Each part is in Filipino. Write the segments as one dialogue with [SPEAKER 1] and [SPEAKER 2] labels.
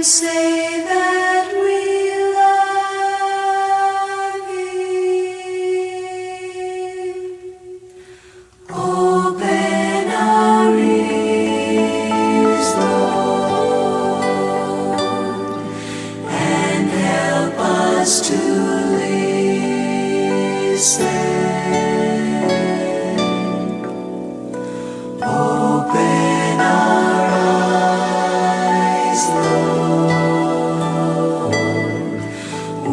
[SPEAKER 1] say that we love Him. Open our ears, Lord, and help us to listen. Open our eyes, Lord.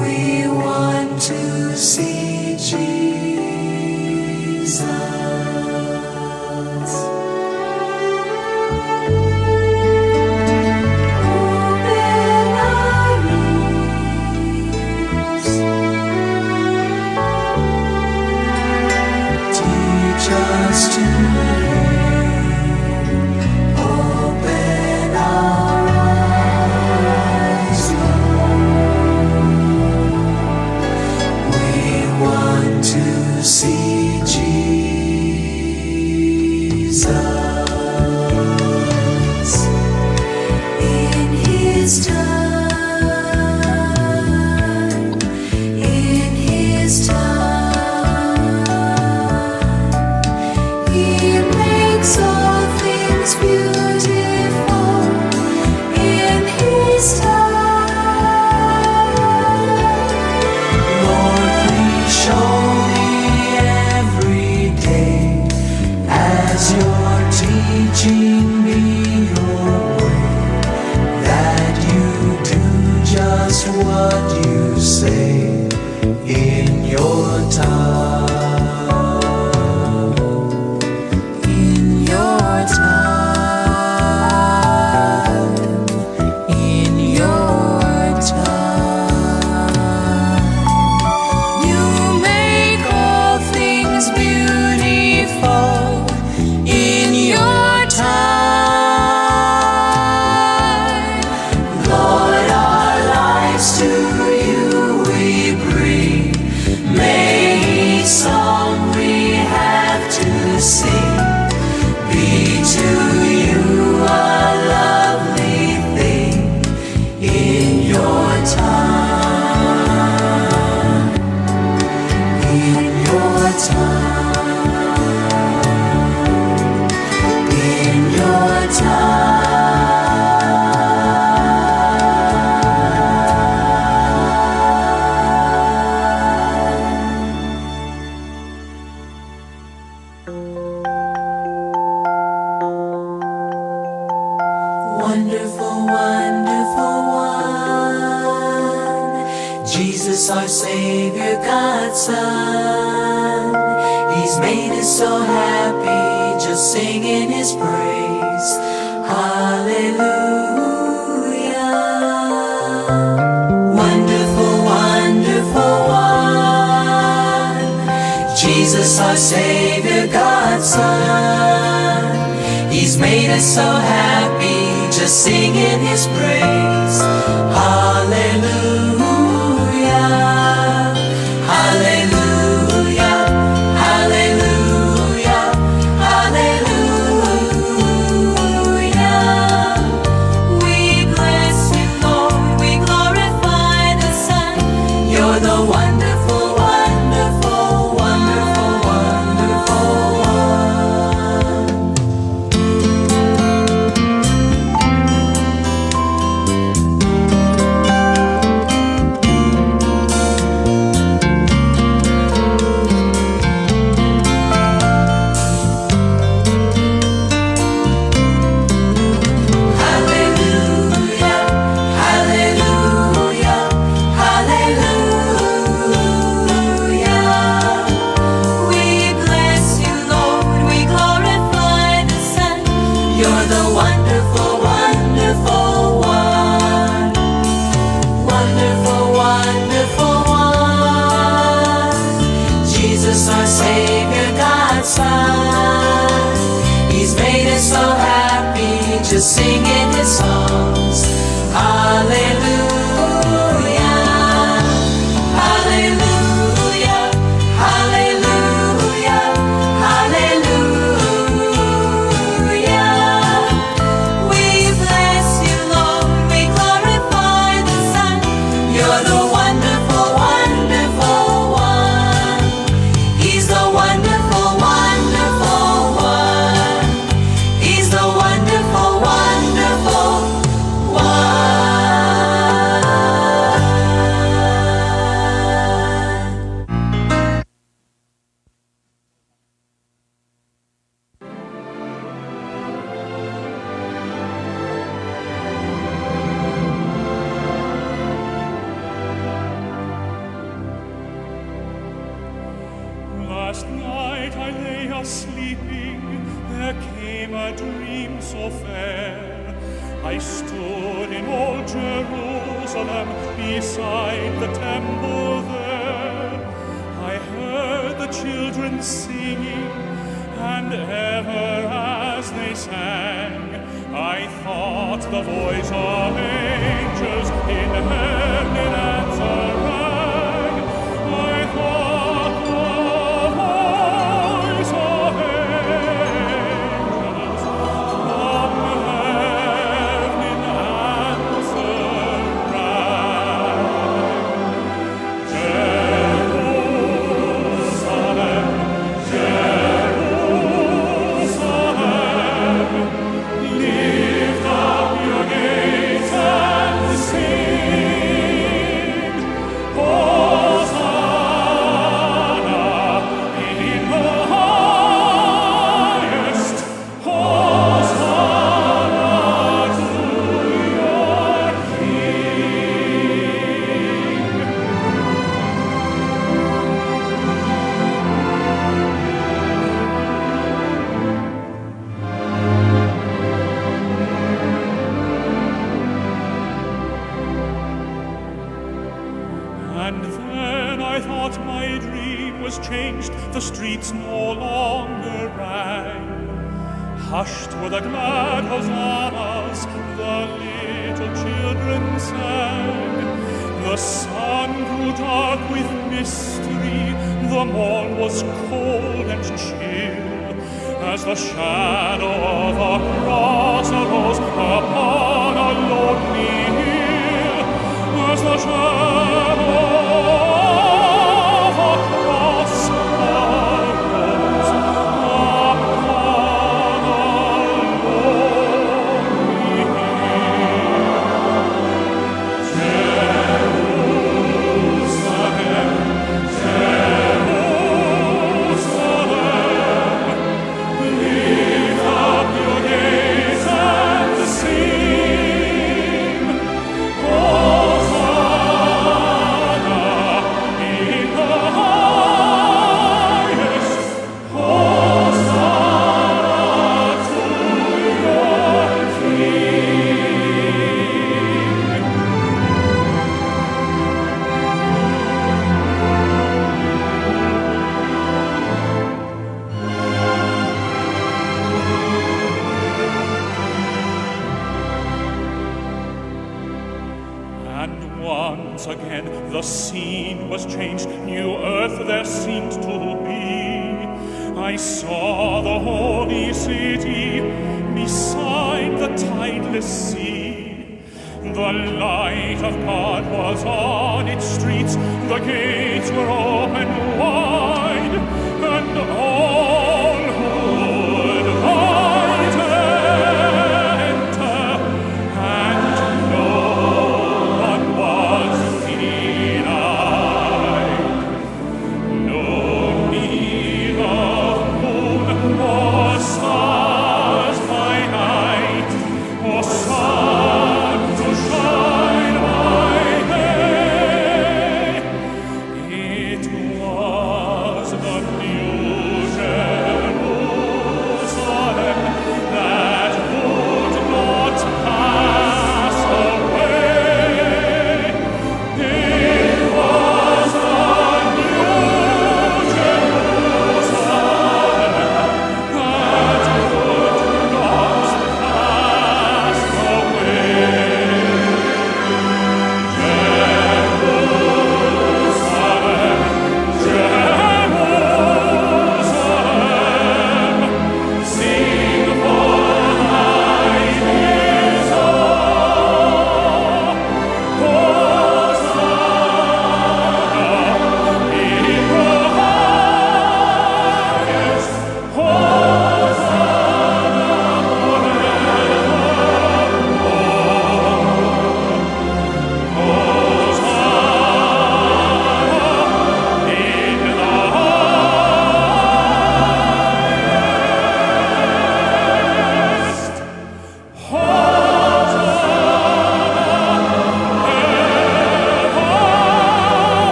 [SPEAKER 1] We want to see Jesus. Open our ears. Teach us to open our eyes, Lord. We want to see Jesus in His time, in His time. He makes all things beautiful in His time. Lord, please show me every day as You're teaching me Your way, that You do just what You say in Your time. In Your time, in Your time. You make all things beautiful in Your time. Lord, our lives to You we bring. May each song we have to sing be to You a lovely thing in Your time. In Your time. In Your time. Wonderful, wonderful one, Jesus our Savior, God's Son. He's made us so happy just singing His praise. Hallelujah. Wonderful, wonderful one, Jesus our Savior, God's Son. He's made us so happy just singing His praise. Hallelujah. Hallelujah. Hallelujah. Hallelujah. We bless You, Lord. We glorify the Son. You're the wonderful, wonderful, wonderful, wonderful one. Hallelujah, hallelujah, hallelujah. We bless You, Lord. We glorify the Son. You're the wonderful, wonderful one. Wonderful, wonderful one. Jesus our Savior, God's Son. He's made us so happy just singing His songs. Hallelujah. Hallelujah. Hallelujah. Hallelujah. We bless You, Lord. We glorify
[SPEAKER 2] sleeping, there came a dream so fair. I stood in old Jerusalem, beside the temple there. I heard the children singing, and ever as they sang, I thought the voice of angels in heaven in answer rang. I thought the voice of angels from heaven in answer rang. Jerusalem, Jerusalem, lift up your gates and sing, Hosanna in the highest, Hosanna to your King. And then I thought my dream was changed, the streets no longer rang. Hushed were the glad hosannas, the little children sang. The sun grew dark with mystery, the morn was cold and chill, as the shadow of a cross arose upon a lonely hill. As the shadow of a cross arose upon a lonely hill. Jerusalem, Jerusalem, lift up your gates and sing, Hosanna in the highest, Hosanna to your King. And once again the scene was changed, new earth there seemed to be. I saw the holy city beside the tideless sea. The light of God was on its streets, the gates were open wide, and all who would might enter, and no one was denied. No need of moon or stars by night, or sun to shine by day. It was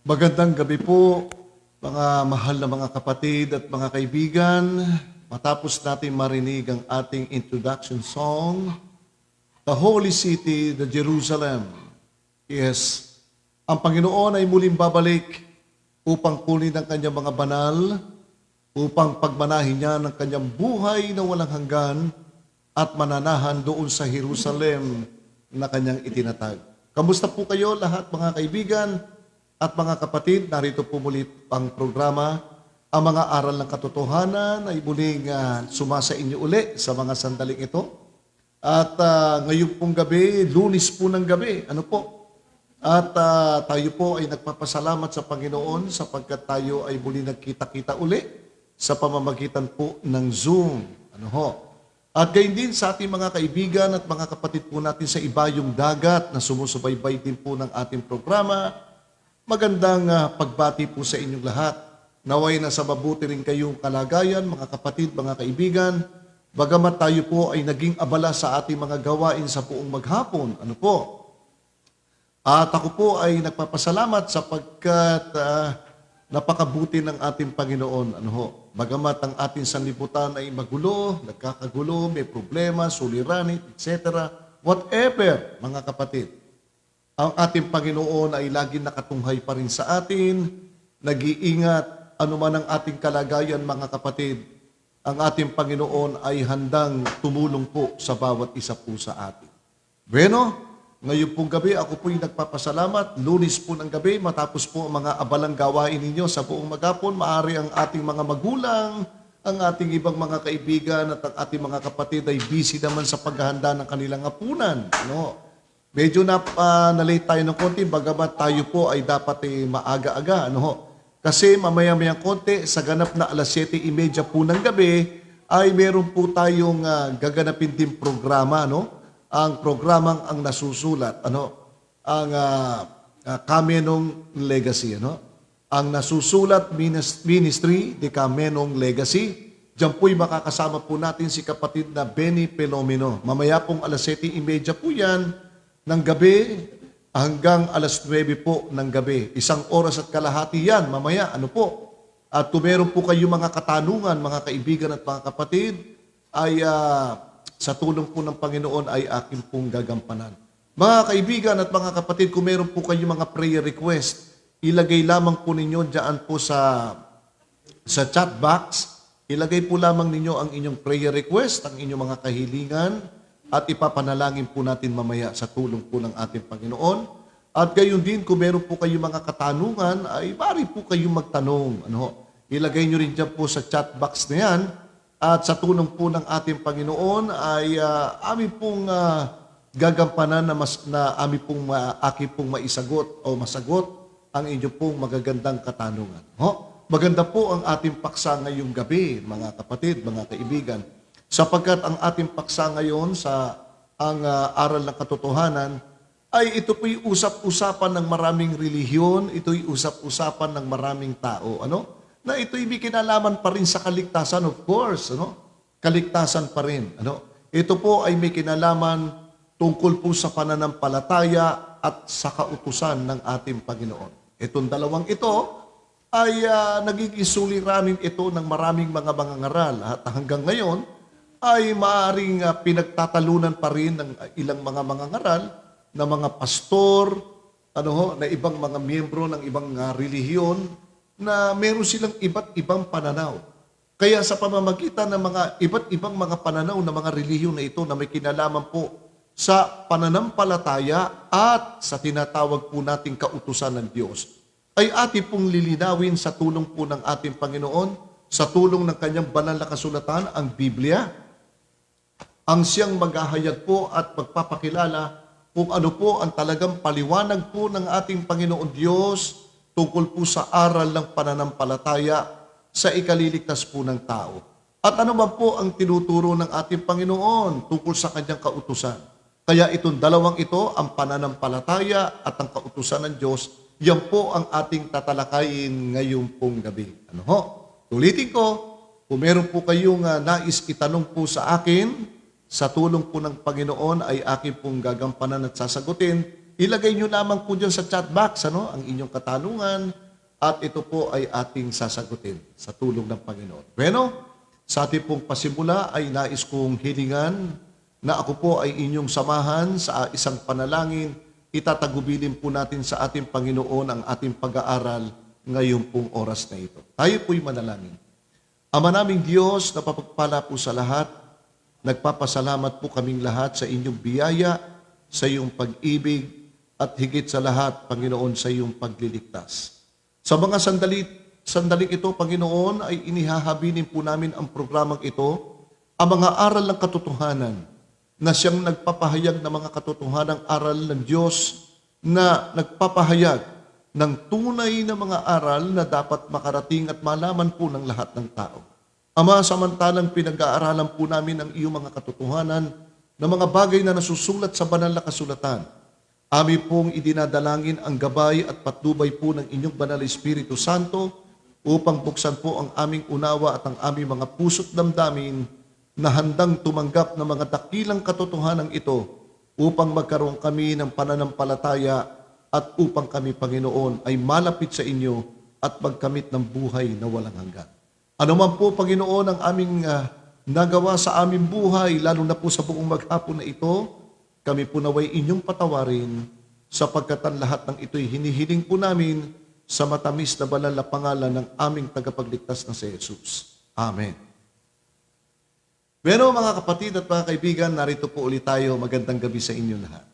[SPEAKER 3] Magandang gabi po, mga mahal na mga kapatid at mga kaibigan. Matapos natin marinig ang ating introduction song, The Holy City, the Jerusalem. Yes, ang Panginoon ay muling babalik upang kunin ang kanyang mga banal, upang pagmanahin niya ng kanyang buhay na walang hanggan at mananahan doon sa Jerusalem na kanyang itinatag. Kamusta po kayo lahat mga kaibigan at mga kapatid? Narito po muli ang programa, ang mga aral ng katotohanan ay muling sumasa inyo uli sa mga sandaling ito. At ngayon pong gabi, Lunes po ng gabi, At tayo po ay nagpapasalamat sa Panginoon sapagkat tayo ay muli nagkita-kita uli sa pamamagitan po ng Zoom. At gayon din sa ating mga kaibigan at mga kapatid po natin sa ibayong dagat na sumusubaybay din po ng ating programa. Magandang pagbati po sa inyong lahat. Naway na sa mabuti rin kayong kalagayan, mga kapatid, mga kaibigan. Bagamat tayo po ay naging abala sa ating mga gawain sa buong maghapon. At ako po ay nagpapasalamat sapagkat napakabuti ng ating Panginoon. Bagamat ang ating sanlibutan ay magulo, nagkakagulo, may problema, suliranin, etc. Whatever, mga kapatid. Ang ating Panginoon ay laging nakatunghay pa rin sa atin, nag-iingat, anuman ang ating kalagayan mga kapatid, ang ating Panginoon ay handang tumulong po sa bawat isa po sa atin. Bueno, ngayon pong gabi ako po'y nagpapasalamat, Lunes po ng gabi, matapos po ang mga abalang gawain ninyo sa buong maghapon, maaari ang ating mga magulang, ang ating ibang mga kaibigan at ang ating mga kapatid ay busy naman sa paghahanda ng kanilang hapunan. Medyo na-late tayo ng konti, bagamat tayo po ay dapat maaga-aga. Kasi mamaya-maya konti, sa ganap na alas 7:30 po ng gabi, ay meron po tayong gaganapin din programa. Ang programang ang nasusulat. Ang Kamenong Legacy. Ang nasusulat Ministry de Kamenong Legacy. Diyan po'y makakasama po natin si kapatid na Benny Pelomeno. Mamaya pong alas 7:30 po yan ng gabi hanggang alas 9 po ng gabi. 1 oras at kalahati yan, mamaya, At kung meron po kayo mga katanungan, mga kaibigan at mga kapatid, ay sa tulong po ng Panginoon ay akin pong gagampanan. Mga kaibigan at mga kapatid, kung meron po kayo mga prayer request, ilagay lamang po ninyo dyan po sa chat box. Ilagay po lamang ninyo ang inyong prayer request, ang inyong mga kahilingan, at ipapanalangin po natin mamaya sa tulong po ng ating Panginoon. At gayon din, kung meron po kayo mga katanungan, ay bari po kayong magtanong. Ilagay nyo rin dyan po sa chat box na yan. At sa tulong po ng ating Panginoon, ay amin pong gagampanan na amin pong aking pong maisagot o masagot ang inyong pong magagandang katanungan. Maganda po ang ating paksa ngayong gabi, mga kapatid, mga kaibigan. Sapagkat ang ating paksa ngayon sa aral ng katotohanan ay ito po'y usap-usapan ng maraming relihiyon, ito'y usap-usapan ng maraming tao. Na ito'y may kinalaman pa rin sa kaligtasan, of course. Kaligtasan pa rin. Ito po ay may kinalaman tungkol po sa pananampalataya at sa kautusan ng ating Panginoon. Itong dalawang ito ay nagiging suliranin ito ng maraming mga mangangaral. At hanggang ngayon, ay maaaring pinagtatalunan pa rin ng ilang mga mangangaral na mga pastor, na ibang mga miyembro ng ibang relihiyon na meron silang iba't ibang pananaw. Kaya sa pamamagitan ng mga iba't ibang mga pananaw ng mga relihiyon na ito na may kinalaman po sa pananampalataya at sa tinatawag po nating kautusan ng Diyos, ay ating pong lilinawin sa tulong po ng ating Panginoon, sa tulong ng kanyang banal na kasulatan, ang Biblia, ang siyang maghahayag po at magpapakilala kung ano po ang talagang paliwanag po ng ating Panginoon Diyos tungkol po sa aral ng pananampalataya sa ikaliligtas po ng tao. At ano ba po ang tinuturo ng ating Panginoon tungkol sa kanyang kautusan? Kaya itong dalawang ito, ang pananampalataya at ang kautusan ng Diyos, yan po ang ating tatalakayin ngayong pong gabi. Tulitin ko, kung meron po kayong nais itanong po sa akin, sa tulong po ng Panginoon ay akin pong gagampanan at sasagutin ilagay nyo lamang po dyan sa chat box ang inyong katanungan at ito po ay ating sasagutin sa tulong ng Panginoon. Bueno, sa ating pong pasimula ay nais kong hilingan na ako po ay inyong samahan sa isang panalangin. Itatagubilin po natin sa ating Panginoon ang ating pag-aaral ngayon pong oras na ito. Tayo po'y manalangin. Ama naming Diyos, napapagpala po sa lahat, nagpapasalamat po kaming lahat sa inyong biyaya, sa iyong pag-ibig, at higit sa lahat, Panginoon, sa iyong pagliligtas. Sa mga sandaling ito, Panginoon, ay inihahabilin po namin ang programang ito, ang mga aral ng katotohanan, na siyang nagpapahayag ng mga katotohanang aral ng Diyos, na nagpapahayag ng tunay na mga aral na dapat makarating at malaman po ng lahat ng tao. Ama, samantalang pinag-aaralan po namin ang iyong mga katotohanan ng mga bagay na nasusulat sa banal na kasulatan, amin pong idinadalangin ang gabay at patnubay po ng inyong banal Espiritu Santo upang buksan po ang aming unawa at ang aming mga puso't damdamin na handang tumanggap ng mga dakilang katotohanan ito upang magkaroon kami ng pananampalataya at upang kami, Panginoon, ay malapit sa inyo at magkamit ng buhay na walang hanggan. Ano man po, Panginoon, ang aming nagawa sa aming buhay, lalo na po sa buong maghapon na ito, kami po naway inyong patawarin sapagkat ang lahat ng ito'y hinihiling po namin sa matamis na banal na pangalan ng aming tagapagligtas na si Jesus. Amen. Pero mga kapatid at mga kaibigan, narito po ulit tayo. Magandang gabi sa inyo lahat.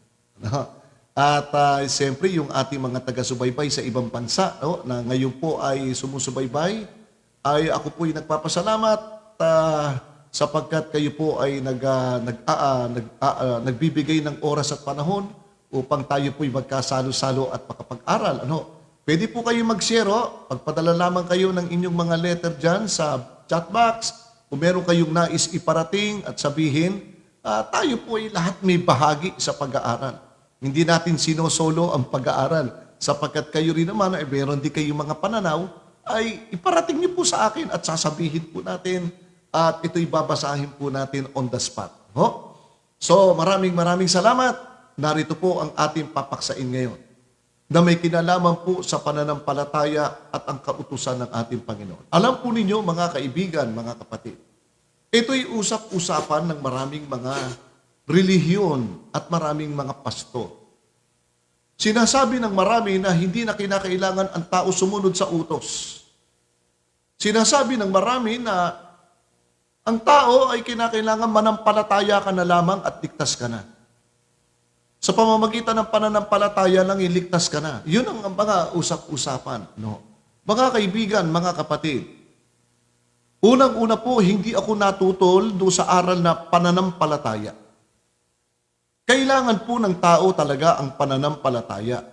[SPEAKER 3] At siyempre yung ating mga taga-subaybay sa ibang bansa na ngayon po ay sumusubaybay, ay ako po'y nagpapasalamat sapagkat kayo po ay nagbibigay ng oras at panahon upang tayo po'y magkasalo-salo at makapag-aral. Pwede po kayo mag-share, pagpadala lamang kayo ng inyong mga letter dyan sa chat box. Kung meron kayong nais iparating at sabihin, tayo po ay lahat may bahagi sa pag-aaral. Hindi natin sinosolo ang pag-aaral sapagkat kayo rin naman ay meron di kayong mga pananaw, ay iparating niyo po sa akin at sasabihin po natin at ito'y babasahin po natin on the spot. So maraming salamat. Narito po ang ating papaksain ngayon na may kinalaman po sa pananampalataya at ang kautusan ng ating Panginoon. Alam po ninyo mga kaibigan, mga kapatid, ito'y usap-usapan ng maraming mga relihiyon at maraming mga pastor. Sinasabi ng marami na hindi na kinakailangan ang tao sumunod sa utos. Sinasabi ng marami na ang tao ay kinakailangan manampalataya ka na lamang at ligtas ka na. Sa pamamagitan ng pananampalataya lang, iligtas ka na. Yun ang mga usap-usapan. Mga kaibigan, mga kapatid, unang-una po, hindi ako natutol doon sa aral na pananampalataya. Kailangan po ng tao talaga ang pananampalataya.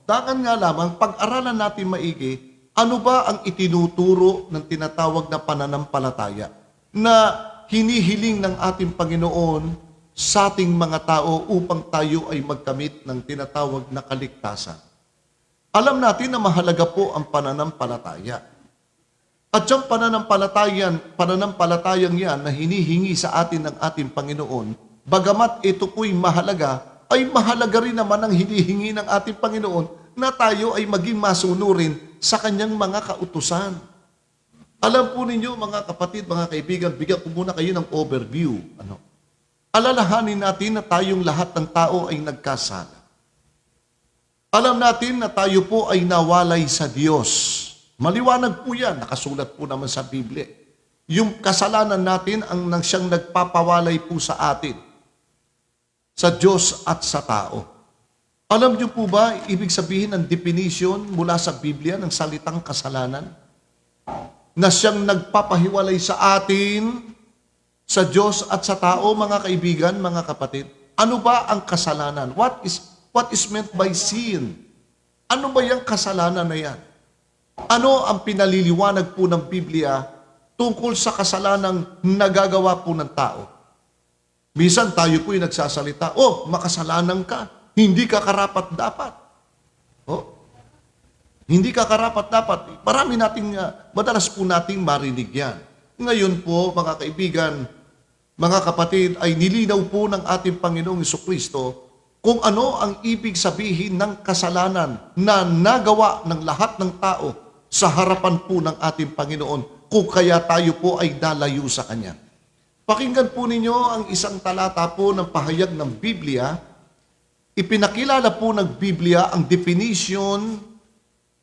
[SPEAKER 3] Dakan nga lamang, pag-aralan natin maigi, ano ba ang itinuturo ng tinatawag na pananampalataya na hinihiling ng ating Panginoon sa ating mga tao upang tayo ay magkamit ng tinatawag na kaligtasan. Alam natin na mahalaga po ang pananampalataya. At yung pananampalatayang yan na hinihingi sa atin ng ating Panginoon, bagamat ito po'y mahalaga, ay mahalaga rin naman ang hinihingi ng ating Panginoon na tayo ay maging masunurin sa kanyang mga kautusan. Alam po ninyo mga kapatid, mga kaibigan, bigyan ko muna kayo ng overview. Alalahanin natin na tayong lahat ng tao ay nagkasala. Alam natin na tayo po ay nawalay sa Diyos. Maliwanag po yan, nakasulat po naman sa Biblia. Yung kasalanan natin ang siyang nagpapawalay po sa atin, sa Diyos at sa tao. Alam niyo po ba, ibig sabihin ng definition mula sa Biblia ng salitang kasalanan? Na siyang nagpapahiwalay sa atin, sa Diyos at sa tao, mga kaibigan, mga kapatid. Ano ba ang kasalanan? What is meant by sin? Ano ba yung kasalanan na yan? Ano ang pinaliliwanag po ng Biblia tungkol sa kasalanang nagagawa po ng tao? Minsan tayo po yung nagsasalita, makasalanan ka, hindi ka karapat-dapat. Hindi ka karapat-dapat. Marami nating, madalas po nating marinig yan. Ngayon po, mga kaibigan, mga kapatid, ay nilinaw po ng ating Panginoong Jesucristo kung ano ang ibig sabihin ng kasalanan na nagawa ng lahat ng tao sa harapan po ng ating Panginoon, kung kaya tayo po ay nalayo sa Kanya. Pakinggan po ninyo ang isang talata po ng pahayag ng Biblia. Ipinakilala po ng Biblia ang definition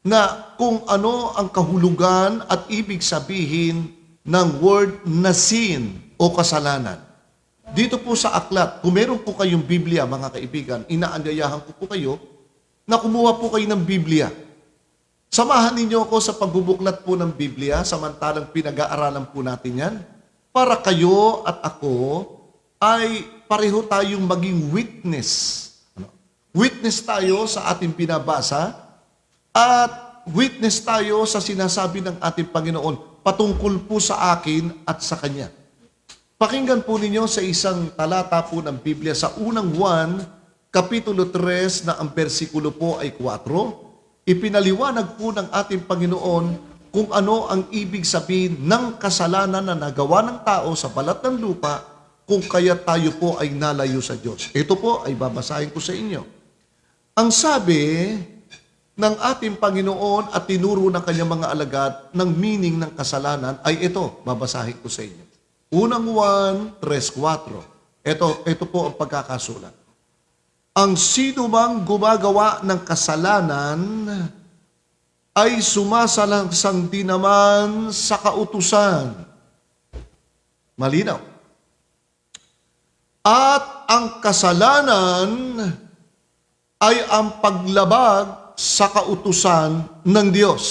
[SPEAKER 3] na kung ano ang kahulugan at ibig sabihin ng word na sin o kasalanan. Dito po sa aklat, kung meron po kayong Biblia, mga kaibigan, inaanyayahan ko po kayo na kumuha po kayo ng Biblia. Samahan ninyo ako sa pagbubuklat po ng Biblia, samantalang pinag-aaralan po natin yan, para kayo at ako ay pareho tayong maging witness. Witness tayo sa ating binabasa at witness tayo sa sinasabi ng ating Panginoon patungkol po sa akin at sa Kanya. Pakinggan po ninyo sa isang talata po ng Biblia sa unang Juan, Kapitulo 3 na ang bersikulo po ay 4. Ipinaliwanag po ng ating Panginoon kung ano ang ibig sabihin ng kasalanan na nagawa ng tao sa balat ng lupa kung kaya tayo po ay nalayo sa Diyos. Ito po ay babasahin ko sa inyo. Ang sabi ng ating Panginoon at tinuro ng kanyang mga alagad ng meaning ng kasalanan ay ito, babasahin ko sa inyo. Unang 1, 3, 4. Ito po ang pagkakasulat. Ang sino mang gumagawa ng kasalanan ay sumasalangsang din naman sa kautusan. Malinaw. At ang kasalanan ay ang paglabag sa kautusan ng Diyos.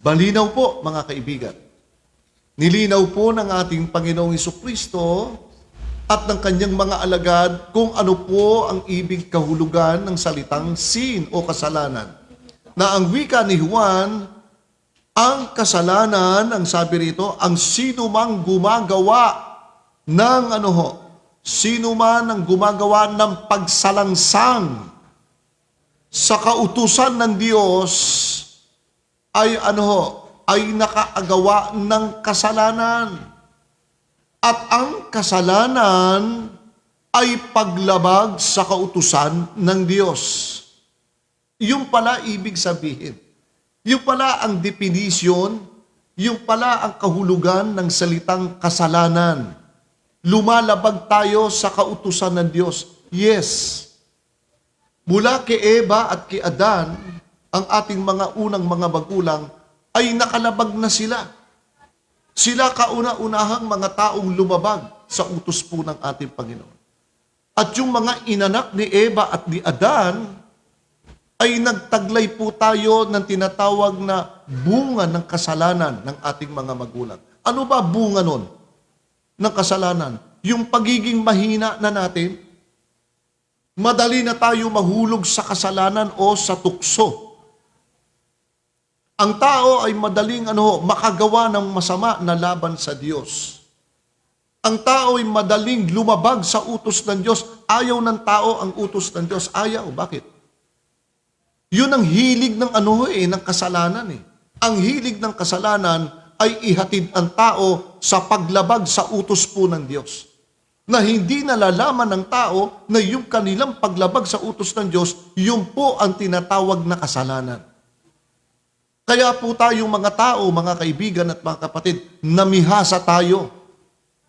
[SPEAKER 3] Malinaw po, mga kaibigan. Nilinaw po ng ating Panginoong Jesucristo at ng kanyang mga alagad kung ano po ang ibig kahulugan ng salitang sin o kasalanan. Na ang wika ni Juan, ang kasalanan, ang sabi rito, ang sino mang gumagawa ng sino man ang gumagawa ng pagsalangsang sa kautusan ng Diyos ay ay nakaagawa ng kasalanan. At ang kasalanan ay paglabag sa kautusan ng Diyos. Yung pala ibig sabihin. Yung pala ang definition, yung pala ang kahulugan ng salitang kasalanan. Lumalabag tayo sa kautusan ng Diyos. Yes. Mula kay Eva at kay Adan, ang ating mga unang mga magulang, ay nakalabag na sila. Sila kauna-unahang mga taong lumabag sa utos po ng ating Panginoon. At yung mga inanak ni Eva at ni Adan, ay nagtaglay po tayo ng tinatawag na bunga ng kasalanan ng ating mga magulang. Ano ba bunga nun ng kasalanan? Yung pagiging mahina na natin, madali na tayo mahulog sa kasalanan o sa tukso. Ang tao ay madaling makagawa ng masama na laban sa Diyos. Ang tao ay madaling lumabag sa utos ng Diyos. Ayaw ng tao ang utos ng Diyos. Ayaw. Bakit? Yun ang hilig ng ng kasalanan eh. Ang hilig ng kasalanan ay ihatid ang tao sa paglabag sa utos po ng Diyos. Na hindi nalalaman ng tao na yung kanilang paglabag sa utos ng Diyos, yun po ang tinatawag na kasalanan. Kaya po tayong mga tao, mga kaibigan at mga kapatid, namihasa tayo.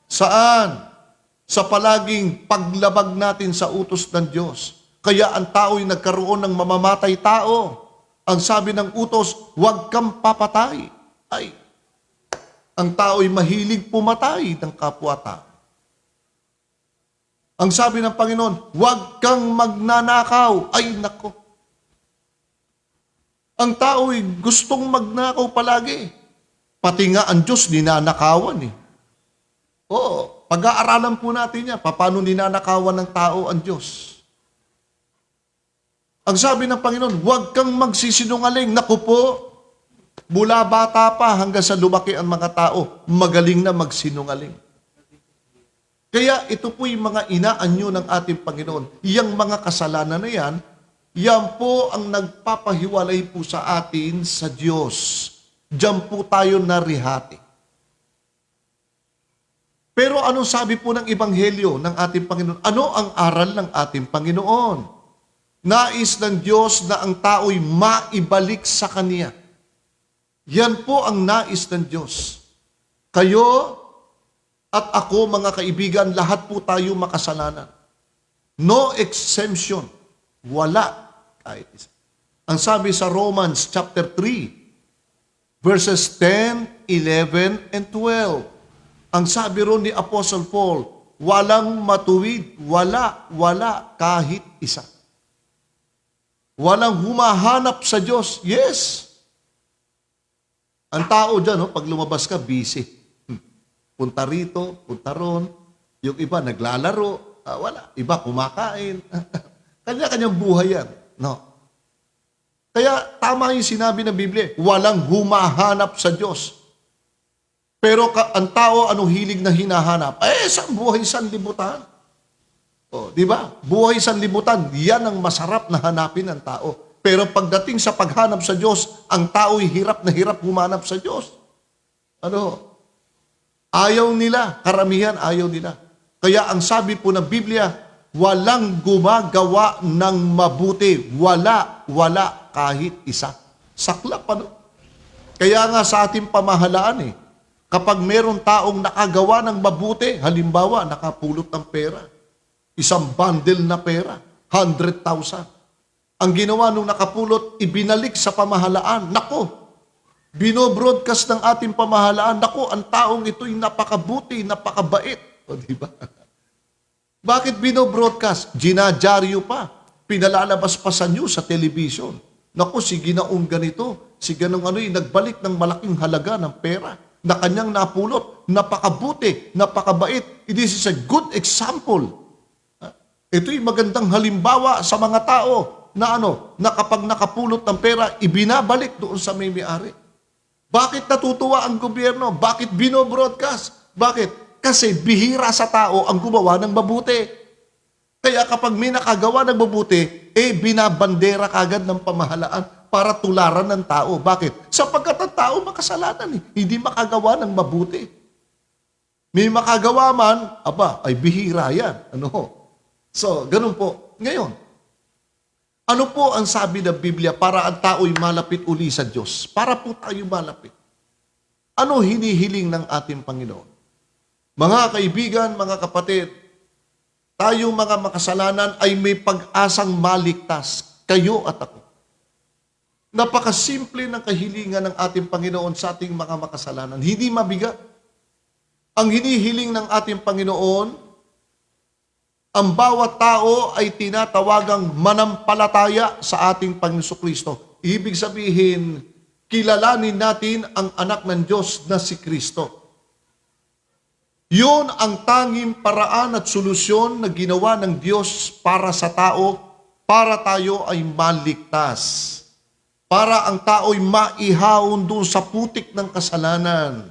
[SPEAKER 3] Saan? Sa palaging paglabag natin sa utos ng Diyos. Kaya ang tao'y nagkaroon ng mamamatay tao. Ang sabi ng utos, huwag kang papatay. Ay, ang tao'y mahilig pumatay ng kapwa-tao. Ang sabi ng Panginoon, huwag kang magnanakaw. Ay, nako. Ang tao'y gustong magnakaw palagi. Pati nga ang Diyos ninanakawan eh. Oo, pag-aaralan po natin yan, paano ninanakawan ng tao ang Diyos. Ang sabi ng Panginoon, huwag kang magsisinungaling. Naku po, mula bata pa hanggang sa lumaki ang mga tao, magaling na magsinungaling. Kaya ito po yung mga inaanyo ng ating Panginoon. Yang mga kasalanan na yan po ang nagpapahiwalay po sa atin sa Diyos. Diyan po tayo narihati. Pero anong sabi po ng Ebanghelyo ng ating Panginoon? Ano ang aral ng ating Panginoon? Nais ng Diyos na ang tao'y maibalik sa Kanya. Yan po ang nais ng Diyos. Kayo at ako, mga kaibigan, lahat po tayo makasalanan. No exemption. Wala kahit isa. Ang sabi sa Romans chapter 3, verses 10, 11, and 12. Ang sabi ron ni Apostle Paul, walang matuwid, wala kahit isa. Walang humahanap sa Diyos. Yes. Ang tao dyan, pag lumabas ka, busy. Punta rito, punta ron. Yung iba, naglalaro. Wala. Iba, kumakain. Kanya-kanyang buhay yan. No. Kaya tama yung sinabi ng Biblia, walang humahanap sa Diyos. Pero ang tao, anong hilig na hinahanap? Sa buhay sanlibutan. Di ba? Buhay sanlibutan, yan ang masarap na hanapin ng tao. Pero pagdating sa paghanap sa Diyos, ang tao'y hirap na hirap humanap sa Diyos. Ayaw nila, karamihan ayaw nila. Kaya ang sabi po ng Biblia, walang gumagawa ng mabuti. Wala kahit isa. Saklap, Kaya nga sa ating pamahalaan, kapag meron taong nakagawa ng mabuti, halimbawa, nakapulot ng pera, isang bundle na pera, 100,000. Ang ginawa nung nakapulot, ibinalik sa pamahalaan. Nako, binobroadcast ng ating pamahalaan. Nako, ang taong ito'y napakabuti, napakabait. Diba? Bakit binobroadcast? Ginadyaryo pa. Pinalalabas pa sa news, sa television. Nako, si Ginoong ganito, si Ginoong nagbalik ng malaking halaga ng pera na kanyang napulot, napakabuti, napakabait. This is a good example. Ito'y magandang halimbawa sa mga tao na na kapag nakapulot ng pera, ibinabalik doon sa may-ari. Bakit natutuwa ang gobyerno? Bakit binobroadcast? Bakit? Kasi bihira sa tao ang gumawa ng mabuti. Kaya kapag may nakagawa ng mabuti, binabandera kagad ng pamahalaan para tularan ng tao. Bakit? Sapagkat ang tao makasalanan, hindi makagawa ng mabuti. May makagawa man, ay bihira yan. So, ganun po. Ngayon, ano po ang sabi ng Biblia para ang tao'y malapit uli sa Diyos? Para po tayo malapit. Ano hinihiling ng ating Panginoon? Mga kaibigan, mga kapatid, tayo mga makasalanan ay may pag-asang maligtas, kayo at ako. Napakasimple ng kahilingan ng ating Panginoon sa ating mga makasalanan. Hindi mabigat. Ang hinihiling ng ating Panginoon, ang bawat tao ay tinatawagang manampalataya sa ating Panginoon Kristo. Ibig sabihin, kilalanin natin ang anak ng Diyos na si Kristo. Yun ang tanging paraan at solusyon na ginawa ng Diyos para sa tao, para tayo ay maligtas. Para ang tao'y maihaon doon sa putik ng kasalanan.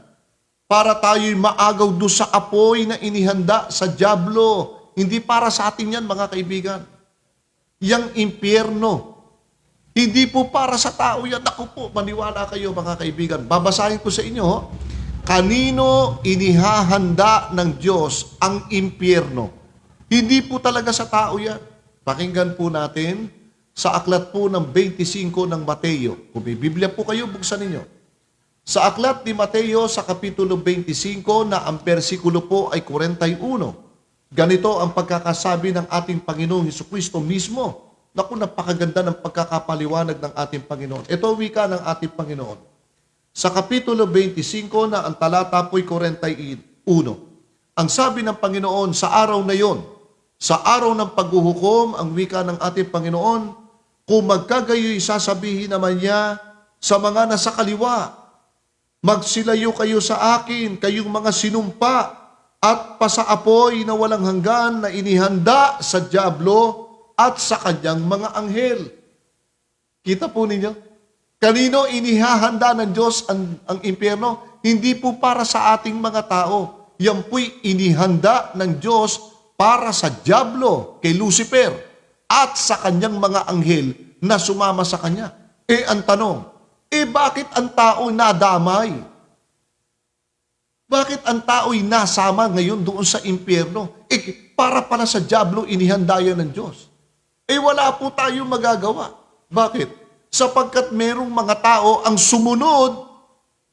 [SPEAKER 3] Para tayo'y maagaw doon sa apoy na inihanda sa dyablo. Hindi para sa atin yan, mga kaibigan. Yang impyerno. Hindi po para sa tao yan. Ako po, maniwala kayo, mga kaibigan. Babasahin ko sa inyo, kanino inihahanda ng Diyos ang impyerno? Hindi po talaga sa tao yan. Pakinggan po natin sa aklat po ng 25 ng Mateo. Kung may Biblia po kayo, buksan ninyo. Sa aklat ni Mateo sa kapitulo 25 na ang versikulo po ay 41. Ganito ang pagkakasabi ng ating Panginoong Hesukristo mismo. Naku, napakaganda ng pagkakapaliwanag ng ating Panginoon. Ito wika ng ating Panginoon. Sa kapitulo 25 na ang talata po'y 41. Ang sabi ng Panginoon sa araw na yon, sa araw ng paghuhukom, ang wika ng ating Panginoon, kung magkagayo'y sasabihin naman niya sa mga nasa kaliwa, magsilayo kayo sa akin, kayong mga sinumpa, at pasaapoy na walang hanggan na inihanda sa dyablo at sa kanyang mga anghel. Kita po ninyo? Kanino inihahanda ng Diyos ang impyerno? Hindi po para sa ating mga tao. Yan po'y inihanda ng Diyos para sa dyablo, kay Lucifer, at sa kanyang mga anghel na sumama sa kanya. Ang tanong, bakit ang tao nadamay? Bakit ang tao'y nasama ngayon doon sa impyerno? Para pala sa dyablo inihanda yan ng Diyos. Wala po tayong magagawa. Bakit? Sapagkat merong mga tao ang sumunod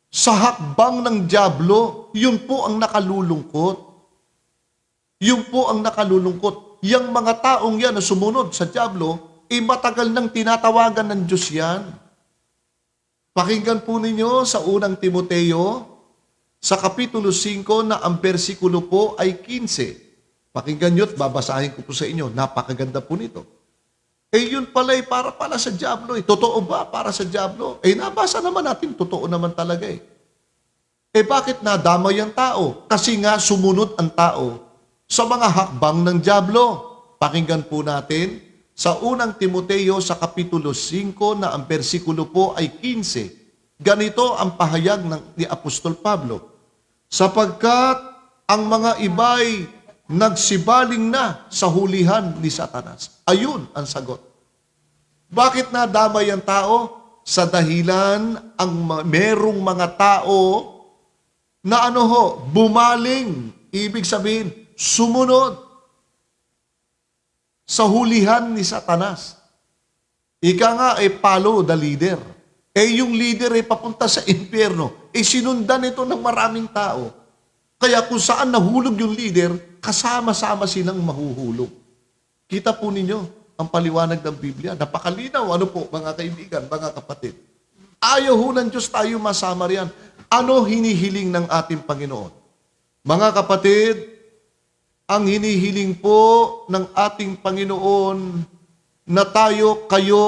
[SPEAKER 3] sa hakbang ng dyablo, yun po ang nakalulungkot. Yun po ang nakalulungkot. Yang mga taong yan na sumunod sa dyablo, matagal nang tinatawagan ng Diyos yan. Pakinggan po ninyo sa unang Timoteo, sa Kapitulo 5 na ang bersikulo po ay 15. Pakinggan nyo at babasahin ko po sa inyo. Napakaganda po nito. Yun pala para sa dyablo. Totoo ba para sa dyablo? Nabasa naman natin, totoo naman talaga bakit nadamay ang tao? Kasi nga sumunod ang tao sa mga hakbang ng dyablo. Pakinggan po natin sa unang Timoteo sa Kapitulo 5 na ang bersikulo po ay 15. Ganito ang pahayag ni Apostol Pablo. Sapagkat ang mga iba'y nagsibaling na sa hulihan ni Satanas. Ayun ang sagot. Bakit nadamay ang tao? Sa dahilan ang merong mga tao na bumaling. Ibig sabihin, sumunod sa hulihan ni Satanas. Ika nga follow the leader. Yung leader papunta sa impyerno. Sinundan ito ng maraming tao. Kaya kung saan nahulog yung leader, kasama-sama silang mahuhulog. Kita po ninyo ang paliwanag ng Biblia. Napakalinaw. Ano po, mga kaibigan, mga kapatid? Ayaw ho ng Diyos tayo masama riyan. Ano hinihiling ng ating Panginoon? Mga kapatid, ang hinihiling po ng ating Panginoon na tayo, kayo,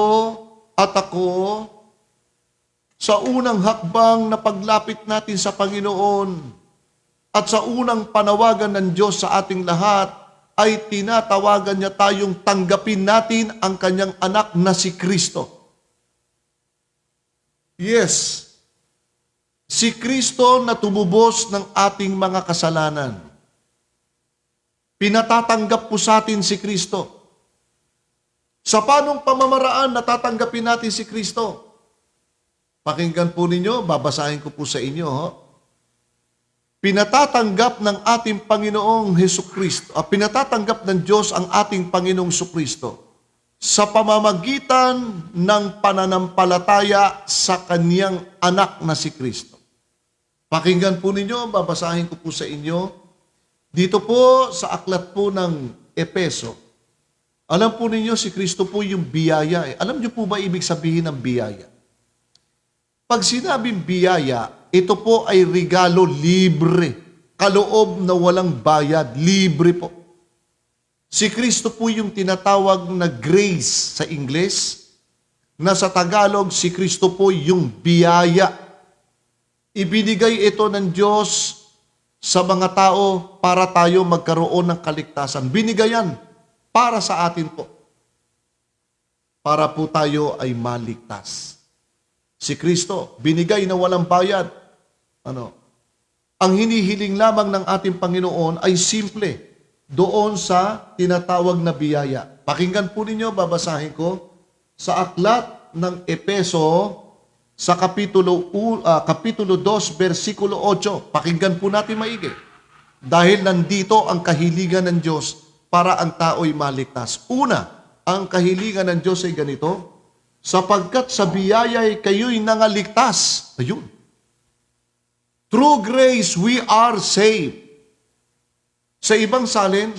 [SPEAKER 3] at ako, sa unang hakbang na paglapit natin sa Panginoon at sa unang panawagan ng Diyos sa ating lahat, ay tinatawagan niya tayong tanggapin natin ang kanyang anak na si Kristo. Yes, si Kristo na tumubos ng ating mga kasalanan. Pinatatanggap po sa atin si Kristo. Sa panong pamamaraan natatanggapin natin si Kristo? Pakinggan po ninyo, babasahin ko po sa inyo. Pinatatanggap ng ating Panginoong Hesukristo, pinatatanggap ng Diyos ang ating Panginoong Hesukristo sa pamamagitan ng pananampalataya sa Kanyang anak na si Kristo. Pakinggan po ninyo, babasahin ko po sa inyo. Dito po sa aklat po ng Epeso, alam po ninyo si Kristo po yung biyaya. Alam niyo po ba ibig sabihin ng biyaya? Pag sinabing biyaya, ito po ay regalo libre, kaloob na walang bayad, libre po. Si Kristo po yung tinatawag na grace sa Ingles, na sa Tagalog, si Kristo po yung biyaya. Ibinigay ito ng Diyos sa mga tao para tayo magkaroon ng kaligtasan. Binigayan para sa atin po. Para po tayo ay maligtas. Si Kristo, binigay na walang bayad. Ang hinihiling lamang ng ating Panginoon ay simple, doon sa tinatawag na biyaya. Pakinggan po ninyo, babasahin ko, sa aklat ng Epeso, sa Kapitulo 2, versikulo 8. Pakinggan po natin maigi. Dahil nandito ang kahiligan ng Diyos para ang tao'y maligtas. Una, ang kahiligan ng Diyos ay ganito, sapagkat sa biyaya'y kayo'y nangaligtas. Ayun. Through grace, we are saved. Sa ibang salin,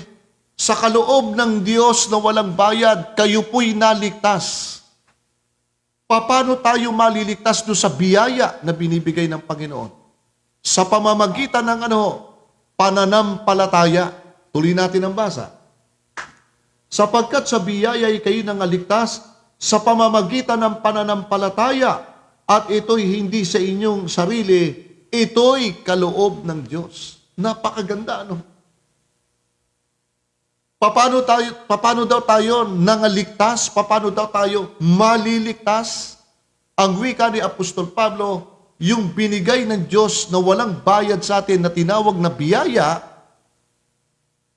[SPEAKER 3] sa kaloob ng Diyos na walang bayad, kayo po'y naligtas. Paano tayo maliligtas doon sa biyaya na binibigay ng Panginoon? Sa pamamagitan ng pananampalataya. Tuloy natin ang basa. Sapagkat sa biyaya'y kayo nangaligtas, sa pamamagitan ng pananampalataya, at ito'y hindi sa inyong sarili, ito'y kaloob ng Diyos. Napakaganda, Paano daw tayo nangaligtas? Paano daw tayo maliligtas? Ang wika ni Apostol Pablo, yung binigay ng Diyos na walang bayad sa atin na tinawag na biyaya,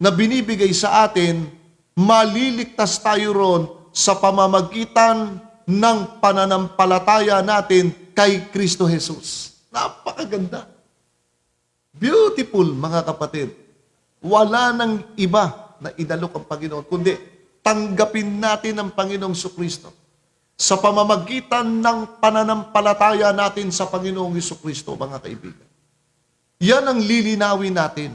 [SPEAKER 3] na binibigay sa atin, maliligtas tayo ron sa pamamagitan ng pananampalataya natin kay Kristo Jesus. Napakaganda. Beautiful, mga kapatid. Wala nang iba na idalok ang Panginoon, kundi tanggapin natin ang Panginoong Jesucristo sa pamamagitan ng pananampalataya natin sa Panginoong Jesucristo, mga kaibigan. Yan ang lilinawin natin.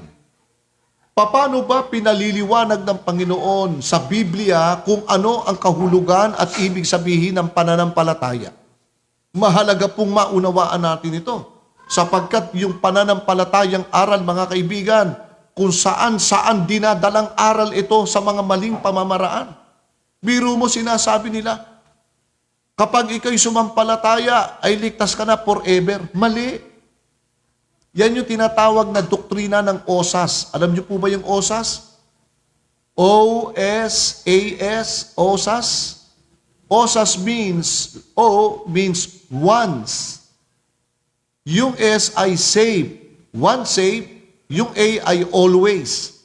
[SPEAKER 3] Paano ba pinaliliwanag ng Panginoon sa Biblia kung ano ang kahulugan at ibig sabihin ng pananampalataya? Mahalaga pong maunawaan natin ito, sapagkat yung pananampalatayang aral, mga kaibigan, kung saan dinadalang aral ito sa mga maling pamamaraan. Biro mo, sinasabi nila, kapag ikaw'y sumampalataya, ay ligtas ka na forever. Mali. Yan yung tinatawag na doktrina ng OSAS. Alam niyo po ba yung OSAS? O-S-A-S, OSAS. OSAS means, O means once. Yung S ay save. One save. Yung A ay always.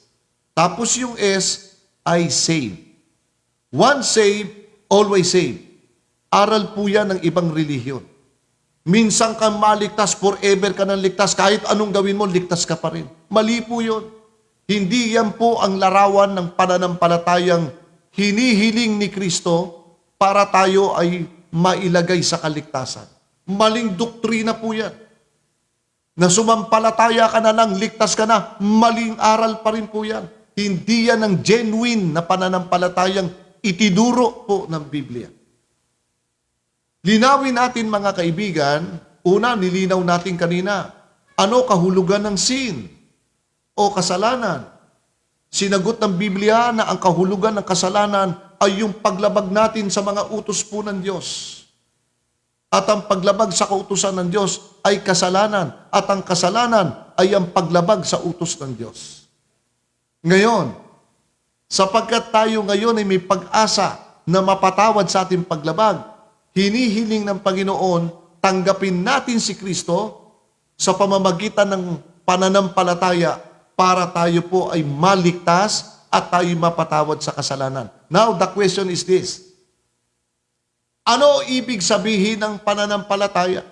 [SPEAKER 3] Tapos yung S ay save. One save, always save. Aral po yan ng ibang relihiyon. Minsan kang maligtas, forever ka nang ligtas. Kahit anong gawin mo, ligtas ka pa rin. Mali po yun. Hindi yan po ang larawan ng pananampalatayang hinihiling ni Kristo para tayo ay mailagay sa kaligtasan. Maling doktrina po yan. Na sumampalataya ka na lang, ligtas ka na, maling aral pa rin po yan. Hindi yan ang genuine na pananampalatayang itinuro po ng Biblia. Linawin natin, mga kaibigan, una, nilinaw natin kanina, ano kahulugan ng sin o kasalanan? Sinagot ng Biblia na ang kahulugan ng kasalanan ay yung paglabag natin sa mga utos po ng Diyos. At ang paglabag sa kautusan ng Diyos ay kasalanan. At ang kasalanan ay ang paglabag sa utos ng Diyos. Ngayon, sapagkat tayo ngayon ay may pag-asa na mapatawad sa ating paglabag, hinihiling ng Panginoon, tanggapin natin si Kristo sa pamamagitan ng pananampalataya para tayo po ay maligtas at tayo mapatawad sa kasalanan. Now, the question is this. Ano ibig sabihin ng pananampalataya?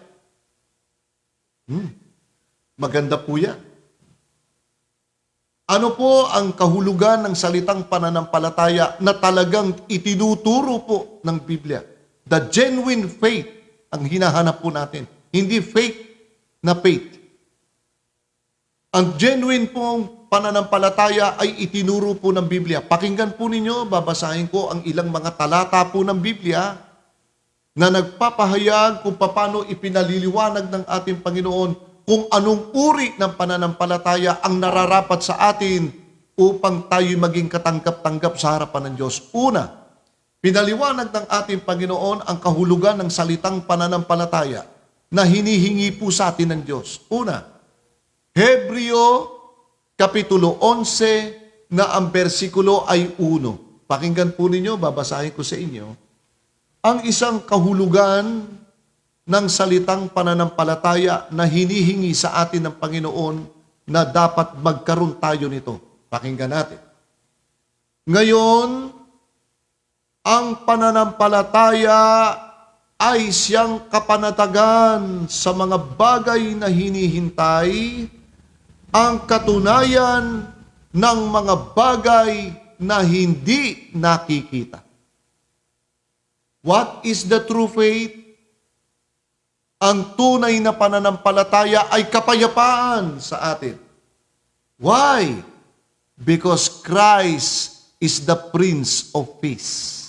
[SPEAKER 3] Maganda po yan. Ano po ang kahulugan ng salitang pananampalataya na talagang itinuturo po ng Biblia? The genuine faith ang hinahanap po natin. Hindi fake na faith. Ang genuine pong pananampalataya ay itinuro po ng Biblia. Pakinggan po ninyo, babasahin ko ang ilang mga talata po ng Biblia na nagpapahayag kung paano ipinaliliwanag ng ating Panginoon kung anong uri ng pananampalataya ang nararapat sa atin upang tayo maging katanggap-tanggap sa harapan ng Diyos. Una, pinaliwanag ng ating Panginoon ang kahulugan ng salitang pananampalataya na hinihingi po sa atin ng Diyos. Una, Hebreo Kapitulo 11 na ang bersikulo ay 1. Pakinggan po ninyo, babasahin ko sa inyo. Ang isang kahulugan ng salitang pananampalataya na hinihingi sa atin ng Panginoon na dapat magkaroon tayo nito. Pakinggan natin. Ngayon, ang pananampalataya ay siyang kapanatagan sa mga bagay na hinihintay, ang katunayan ng mga bagay na hindi nakikita. What is the true faith? Ang tunay na pananampalataya ay kapayapaan sa atin. Why? Because Christ is the Prince of Peace.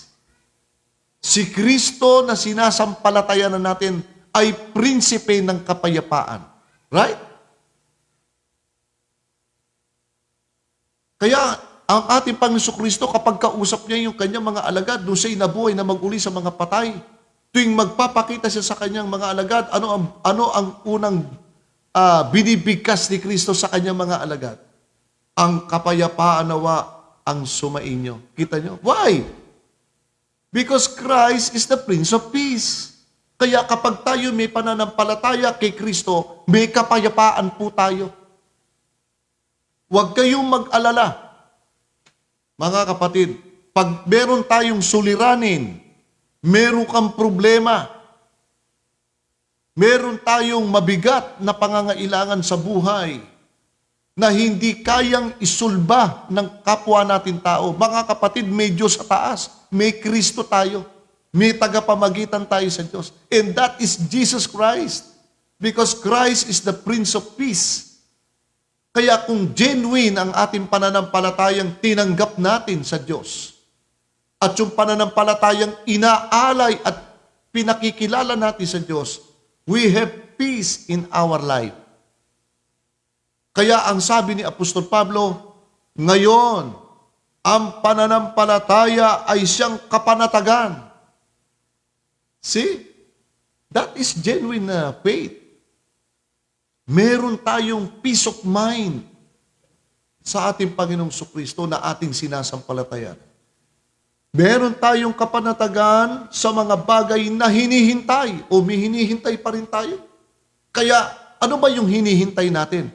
[SPEAKER 3] Si Kristo na sinasampalatayanan natin ay prinsipe ng kapayapaan. Right? Kaya ang ating Panginoon Kristo, kapag kausap niya yung kanyang mga alagad, doon siya'y nabuhay na maguli sa mga patay. Tuwing magpapakita siya sa kanyang mga alagad, ano ang unang binibigkas ni Kristo sa kanyang mga alagad? Ang kapayapaan nawa ang sumainyo. Kita nyo? Why? Because Christ is the Prince of Peace. Kaya kapag tayo may pananampalataya kay Kristo, may kapayapaan po tayo. Huwag kayong mag-alala. Mga kapatid, pag meron tayong suliranin, meron kang problema, meron tayong mabigat na pangangailangan sa buhay, na hindi kayang isulba ng kapwa natin tao. Mga kapatid, may Diyos sa taas. May Kristo tayo. May tagapamagitan tayo sa Diyos. And that is Jesus Christ. Because Christ is the Prince of Peace. Kaya kung genuine ang ating pananampalatayang tinanggap natin sa Diyos, at yung pananampalatayang inaalay at pinakikilala natin sa Diyos, we have peace in our life. Kaya ang sabi ni Apostol Pablo, ngayon, ang pananampalataya ay siyang kapanatagan. See? That is genuine faith. Meron tayong peace of mind sa ating Panginoong Jesucristo na ating sinasampalatayan. Meron tayong kapanatagan sa mga bagay na hinihintay o may hinihintay pa rin tayo. Kaya ano ba yung hinihintay natin?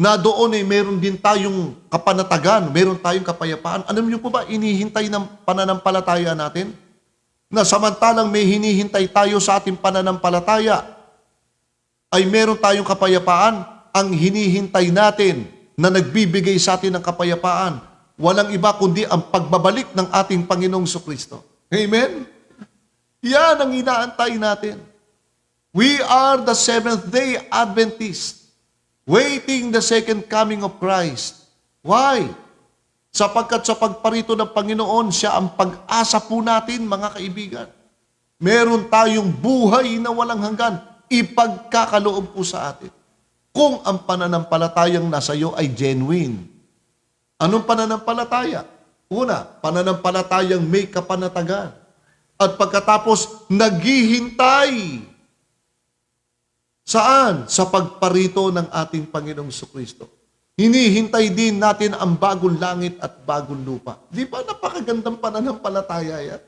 [SPEAKER 3] Na doon ay meron din tayong kapanatagan, meron tayong kapayapaan. Alam niyo po ba, inihintay ng pananampalataya natin? Na samantalang may hinihintay tayo sa ating pananampalataya, ay meron tayong kapayapaan. Ang hinihintay natin na nagbibigay sa atin ng kapayapaan, walang iba kundi ang pagbabalik ng ating Panginoong Jesucristo. Amen? Yan ang inaantay natin. We are the Seventh-day Adventists, waiting the second coming of Christ. Why? Sapagkat sa pagparito ng Panginoon, siya ang pag-asa po natin, mga kaibigan. Meron tayong buhay na walang hanggan, ipagkakaloob po sa atin. Kung ang pananampalatayang nasa iyo ay genuine. Anong pananampalataya? Una, pananampalatayang may kapanatagan. At pagkatapos, naghihintay. Saan? Sa pagparito ng ating Panginoong Jesucristo. Hinihintay din natin ang bagong langit at bagong lupa. Di ba napakagandang pananampalataya yan?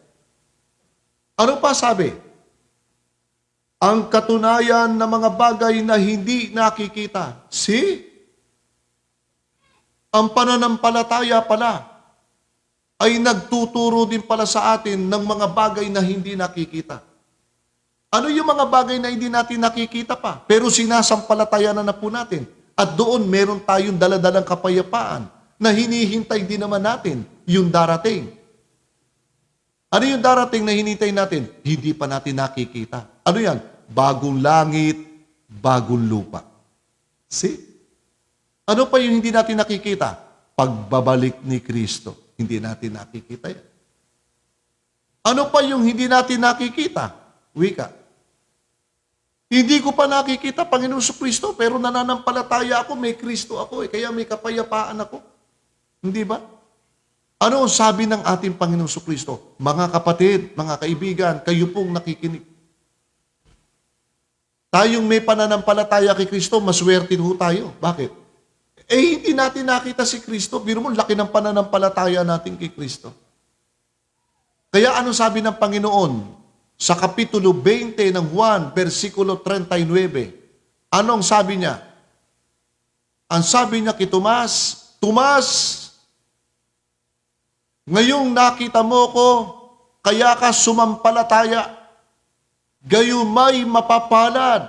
[SPEAKER 3] Ano pa sabi? Ang katunayan ng mga bagay na hindi nakikita. See? Ang pananampalataya pala ay nagtuturo din pala sa atin ng mga bagay na hindi nakikita. Ano yung mga bagay na hindi natin nakikita pa? Pero sinasampalatayanan na po natin. At doon meron tayong daladalang kapayapaan na hinihintay din naman natin yung darating. Ano yung darating na hinihintay natin? Hindi pa natin nakikita. Ano yan? Bagong langit, bagong lupa. See? Ano pa yung hindi natin nakikita? Pagbabalik ni Kristo. Hindi natin nakikita yan. Ano pa yung hindi natin nakikita? Wika. Hindi ko pa nakikita, Panginoon Jesucristo, pero nananampalataya ako, may Kristo ako, kaya may kapayapaan ako. Hindi ba? Ano ang sabi ng ating Panginoon Jesucristo? Mga kapatid, mga kaibigan, kayo pong nakikinig. Tayong may pananampalataya kay Kristo, maswerte ho tayo. Bakit? Hindi natin nakita si Kristo. Biro mo, laki ng pananampalataya natin kay Kristo. Kaya ano sabi ng Panginoon? Sa Kapitulo 20 ng Juan, versikulo 39, anong sabi niya? Ang sabi niya kay Tomas, Tomas, ngayong nakita mo ko, kaya ka sumampalataya, gayumay mapapalad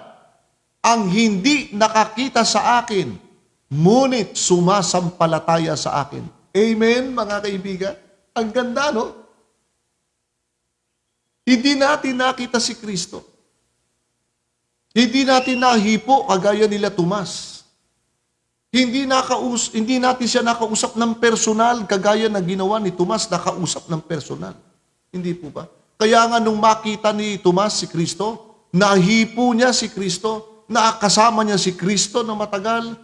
[SPEAKER 3] ang hindi nakakita sa akin, ngunit sumasampalataya sa akin. Amen, mga kaibigan? Ang ganda, no? Hindi natin nakita si Kristo. Hindi natin nahipo kagaya nila Tomas. Hindi natin siya nakausap ng personal kagaya na ginawa ni Tomas, nakausap ng personal. Hindi po ba? Kaya nga nung makita ni Tomas si Kristo, nahipo niya si Kristo, nakasama niya si Kristo ng matagal,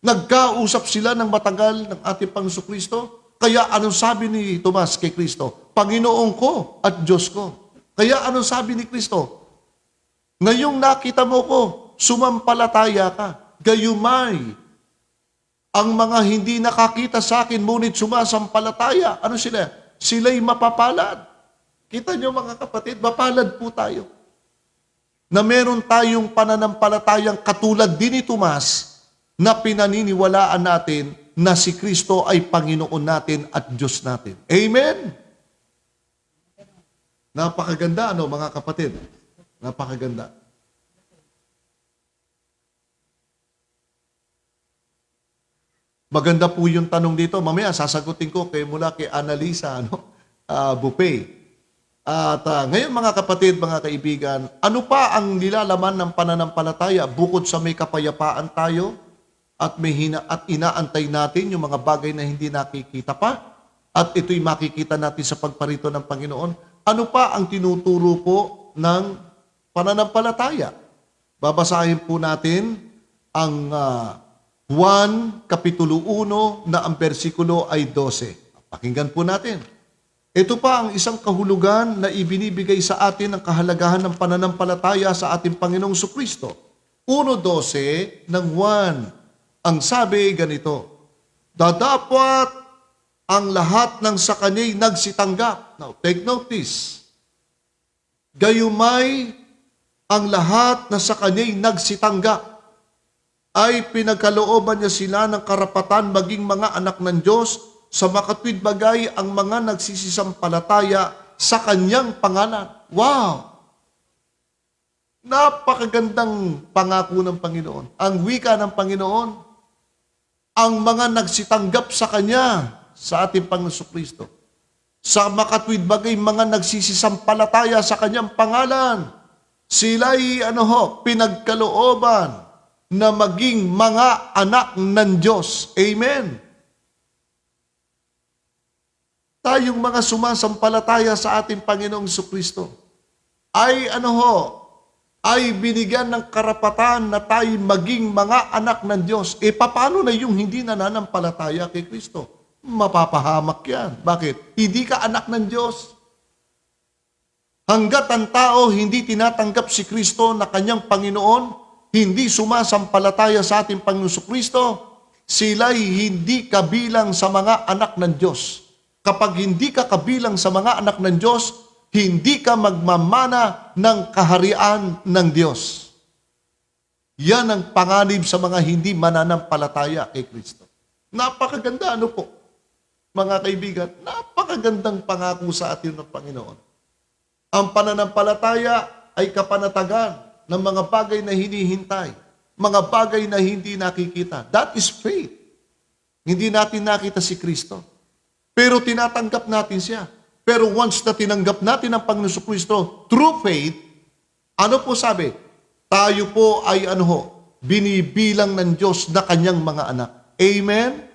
[SPEAKER 3] nagkausap sila ng matagal ng ating Panginoon Kristo. Kaya anong sabi ni Tomas kay Kristo? Panginoon ko at Diyos ko. Kaya anong sabi ni Kristo? Ngayong nakita mo ko, sumampalataya ka, gayumay. Ang mga hindi nakakita sa akin, ngunit sumasampalataya, ano sila? Sila'y mapapalad. Kita nyo mga kapatid, mapalad po tayo. Na meron tayong pananampalatayang katulad din ni Tomas, na pinaniniwalaan natin na si Kristo ay Panginoon natin at Diyos natin. Amen? Napakaganda, ano, mga kapatid? Napakaganda. Maganda po yung tanong dito. Mamaya sasagutin ko mula kay Annalisa Bupay. At ngayon mga kapatid, mga kaibigan, ano pa ang nilalaman ng pananampalataya bukod sa may kapayapaan tayo at inaantay natin yung mga bagay na hindi nakikita pa at ito'y makikita natin sa pagparito ng Panginoon? Ano pa ang tinuturo po ng pananampalataya? Babasahin po natin ang Juan Kapitulo 1 na ang bersikulo ay 12. Pakinggan po natin. Ito pa ang isang kahulugan na ibinibigay sa atin ng kahalagahan ng pananampalataya sa ating Panginoong Jesucristo. 1:12 ng Juan. Ang sabi ganito, dadapat ang lahat ng sa kanya'y nagsitanggap. Now, take note this. Gayumay ang lahat na sa kanya'y nagsitanggap ay pinagkalooban niya sila ng karapatan maging mga anak ng Diyos sa makatwid bagay ang mga nagsisisampalataya sa kanyang pangalan. Wow! Napakagandang pangako ng Panginoon. Ang wika ng Panginoon, ang mga nagsitanggap sa Kanya, sa ating Panginoon Jesucristo. Sa makatwid bagay, mga nagsisisampalataya sa Kanyang pangalan. Sila'y pinagkalooban na maging mga anak ng Diyos. Amen. Tayong mga sumasampalataya sa ating Panginoong Jesucristo ay ay binigyan ng karapatan na tayo maging mga anak ng Diyos. Paano na yung hindi nananampalataya kay Kristo? Mapapahamak yan. Bakit? Hindi ka anak ng Diyos. Hanggat ang tao hindi tinatanggap si Kristo na kanyang Panginoon, hindi sumasampalataya sa ating Panginoong Jesucristo, sila'y hindi kabilang sa mga anak ng Diyos. Kapag hindi ka kabilang sa mga anak ng Diyos, hindi ka magmamana ng kaharian ng Diyos. Yan ang panganib sa mga hindi mananampalataya kay Kristo. Napakaganda, po? Mga kaibigan, napakagandang pangako sa atin ng Panginoon. Ang pananampalataya ay kapanatagan ng mga bagay na hinihintay, mga bagay na hindi nakikita. That is faith. Hindi natin nakita si Kristo. Pero tinatanggap natin siya. Pero once na tinanggap natin ang Panginoon Jesucristo through faith, ano po sabi? Tayo po ay binibilang ng Diyos na kanyang mga anak. Amen?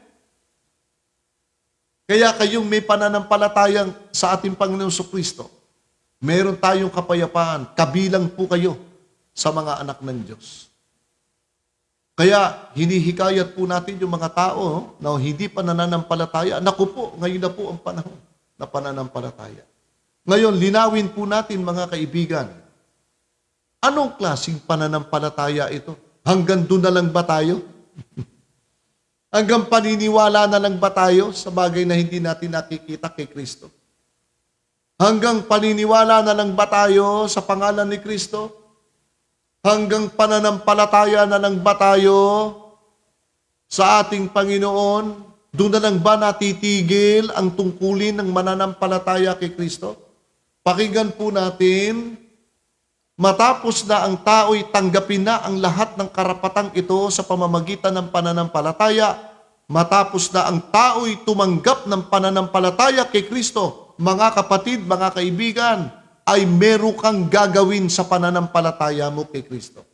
[SPEAKER 3] Kaya kayong may pananampalatayang sa ating Panginoon Jesucristo, meron tayong kapayapaan, kabilang po kayo sa mga anak ng Diyos. Kaya hinihikayat po natin yung mga tao na hindi pa nananampalataya. Naku po, ngayon na po ang panahon na pananampalataya. Ngayon, linawin po natin mga kaibigan, anong klaseng pananampalataya ito? Hanggang doon na lang ba tayo? Hanggang paniniwala na lang ba tayo sa bagay na hindi natin nakikita kay Kristo? Hanggang paniniwala na lang ba tayo sa pangalan ni Kristo? Hanggang pananampalataya na lang ba tayo sa ating Panginoon? Doon na lang ba natitigil ang tungkulin ng mananampalataya kay Kristo? Pakinggan po natin, matapos na ang tao'y tanggapin na ang lahat ng karapatang ito sa pamamagitan ng pananampalataya, matapos na ang tao'y tumanggap ng pananampalataya kay Kristo, mga kapatid, mga kaibigan, ay meron kang gagawin sa pananampalataya mo kay Kristo.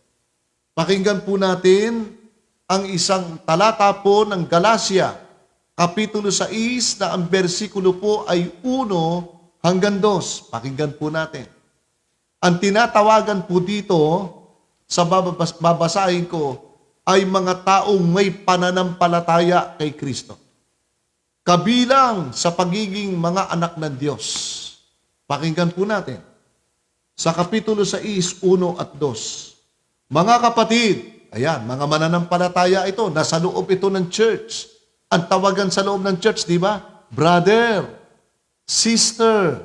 [SPEAKER 3] Pakinggan po natin ang isang talata po ng Galacia, Kapitulo 6, na ang bersikulo po ay 1 hanggang 2. Pakinggan po natin. Ang tinatawagan po dito, sa babasahin ko, ay mga taong may pananampalataya kay Kristo. Kabilang sa pagiging mga anak ng Diyos. Pakinggan po natin. Sa Kapitulo 6, 1 at 2. Mga kapatid, ayan, mga mananampalataya ito, nasa loob ito ng church. Ang tawagan sa loob ng church, di ba? Brother, sister.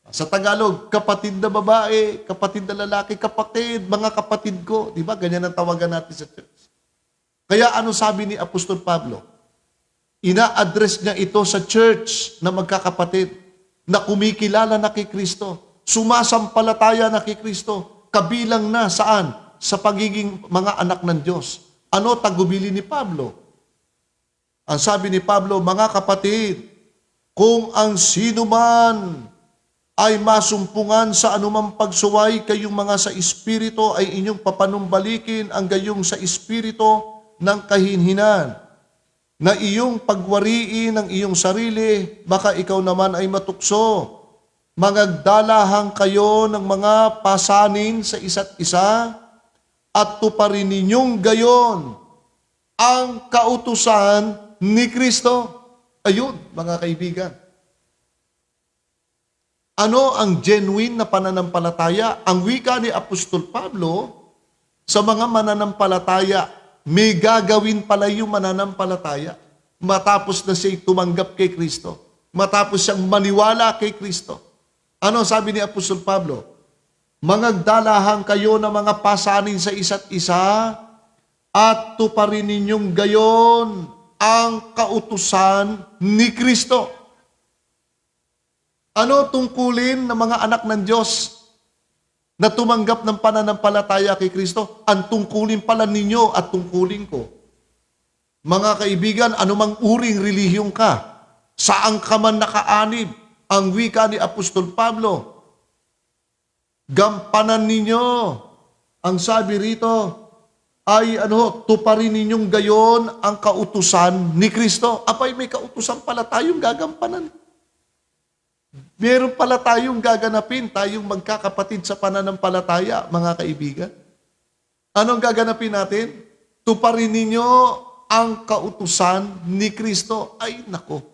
[SPEAKER 3] Sa Tagalog, kapatid na babae, kapatid na lalaki, kapatid, mga kapatid ko. Di ba? Ganyan ang tawagan natin sa church. Kaya ano sabi ni Apostol Pablo? Ina-address niya ito sa church na magkakapatid na kumikilala na kay Kristo, sumasampalataya na kay Kristo, kabilang na saan? Sa pagiging mga anak ng Diyos. Ano tagubili ni Pablo? Ang sabi ni Pablo, mga kapatid, kung ang sino man ay masumpungan sa anumang pagsuway, kayong mga sa Espiritu ay inyong papanumbalikin ang gayong sa Espiritu ng kahinhinan, na iyong pagwariin ng iyong sarili, baka ikaw naman ay matukso. Magagdalahang kayo ng mga pasanin sa isa't isa, at tuparin ninyong gayon ang kautusan ni Kristo. Ayun, mga kaibigan. Ano ang genuine na pananampalataya? Ang wika ni Apostol Pablo sa mga mananampalataya, may gagawin pala yung mananampalataya matapos na siya'y tumanggap kay Kristo, matapos siyang maniwala kay Kristo. Ano sabi ni Apostol Pablo? Magagdalahan kayo ng mga pasanin sa isa't isa, at tuparin ninyong gayon ang kautusan ni Kristo. Ano tungkulin ng mga anak ng Diyos na tumanggap ng pananampalataya kay Kristo? Ang tungkulin pala ninyo at tungkulin ko. Mga kaibigan, anumang uring relihiyong ka, saan ka man nakaanib, ang wika ni Apostol Pablo, gampanan ninyo. Ang sabi rito ay tuparin ninyong gayon ang kautusan ni Kristo. Apay, may kautusan pala tayong gagampanan. Meron pala tayong gaganapin, tayong magkakapatid sa pananampalataya, mga kaibigan. Anong gaganapin natin? Tuparin ninyo ang kautusan ni Kristo. Ay, nako.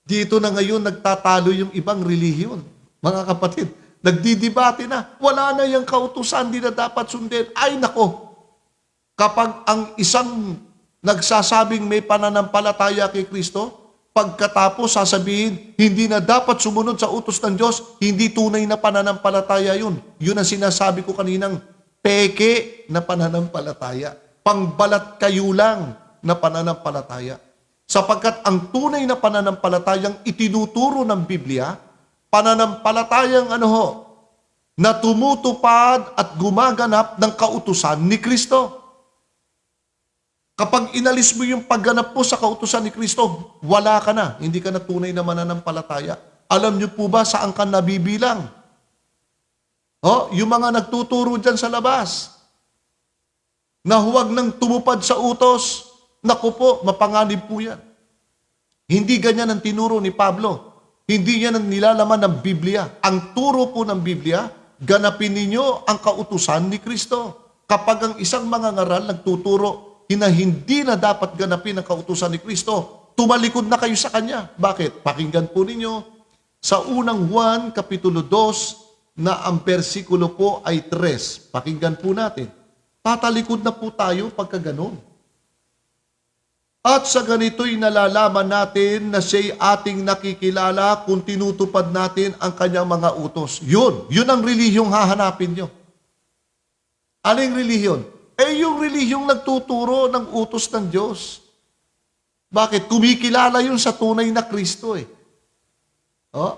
[SPEAKER 3] Dito na ngayon nagtatalo yung ibang relihiyon. Mga kapatid, nagdidebate na. Wala na yung kautusan, di na dapat sundin. Ay, nako. Kapag ang isang nagsasabing may pananampalataya kay Kristo, pagkatapos sasabihin, hindi na dapat sumunod sa utos ng Diyos, hindi tunay na pananampalataya yun. Yun ang sinasabi ko kaninang peke na pananampalataya. Pangbalat kayo lang na pananampalataya. Sapagkat ang tunay na pananampalatayang itinuturo ng Biblia, pananampalatayang na tumutupad at gumaganap ng kautusan ni Kristo. Kapag inalis mo yung pagganap mo sa kautusan ni Kristo, wala ka na. Hindi ka na tunay na mananampalataya. Alam niyo po ba saan ka nabibilang? Yung mga nagtuturo dyan sa labas, na huwag nang tumupad sa utos, naku po, mapanganib po yan. Hindi ganyan ang tinuro ni Pablo. Hindi yan ang nilalaman ng Biblia. Ang turo po ng Biblia, ganapin ninyo ang kautusan ni Kristo. Kapag ang isang mangangaral nagtuturo na hindi na dapat ganapin ang kautusan ni Kristo, tumalikod na kayo sa Kanya. Bakit? Pakinggan po ninyo sa unang Juan, Kapitulo 2, na ang versikulo po ay 3. Pakinggan po natin. Tatalikod na po tayo pagka ganun. At sa ganito'y nalalaman natin na siya'y ating nakikilala kung tinutupad natin ang kanyang mga utos. Yun ang relihiyong hahanapin nyo. Aling relihiyon? Yung relihiyong nagtuturo ng utos ng Diyos. Bakit? Kumikilala yun sa tunay na Kristo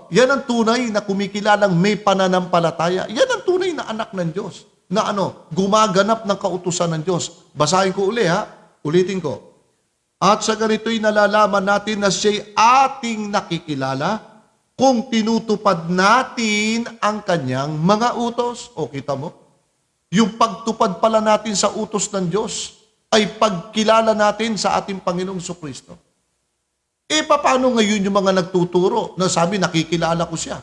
[SPEAKER 3] yan ang tunay na kumikilalang may pananampalataya. Yan ang tunay na anak ng Diyos. Na gumaganap ng kautusan ng Diyos. Basahin ko ulitin ko. At sa ganito'y nalalaman natin na siya'y ating nakikilala kung tinutupad natin ang kanyang mga utos. O, kita mo? Yung pagtupad pala natin sa utos ng Diyos ay pagkilala natin sa ating Panginoong Jesucristo. Paano ngayon yung mga nagtuturo na sabi, nakikilala ko siya,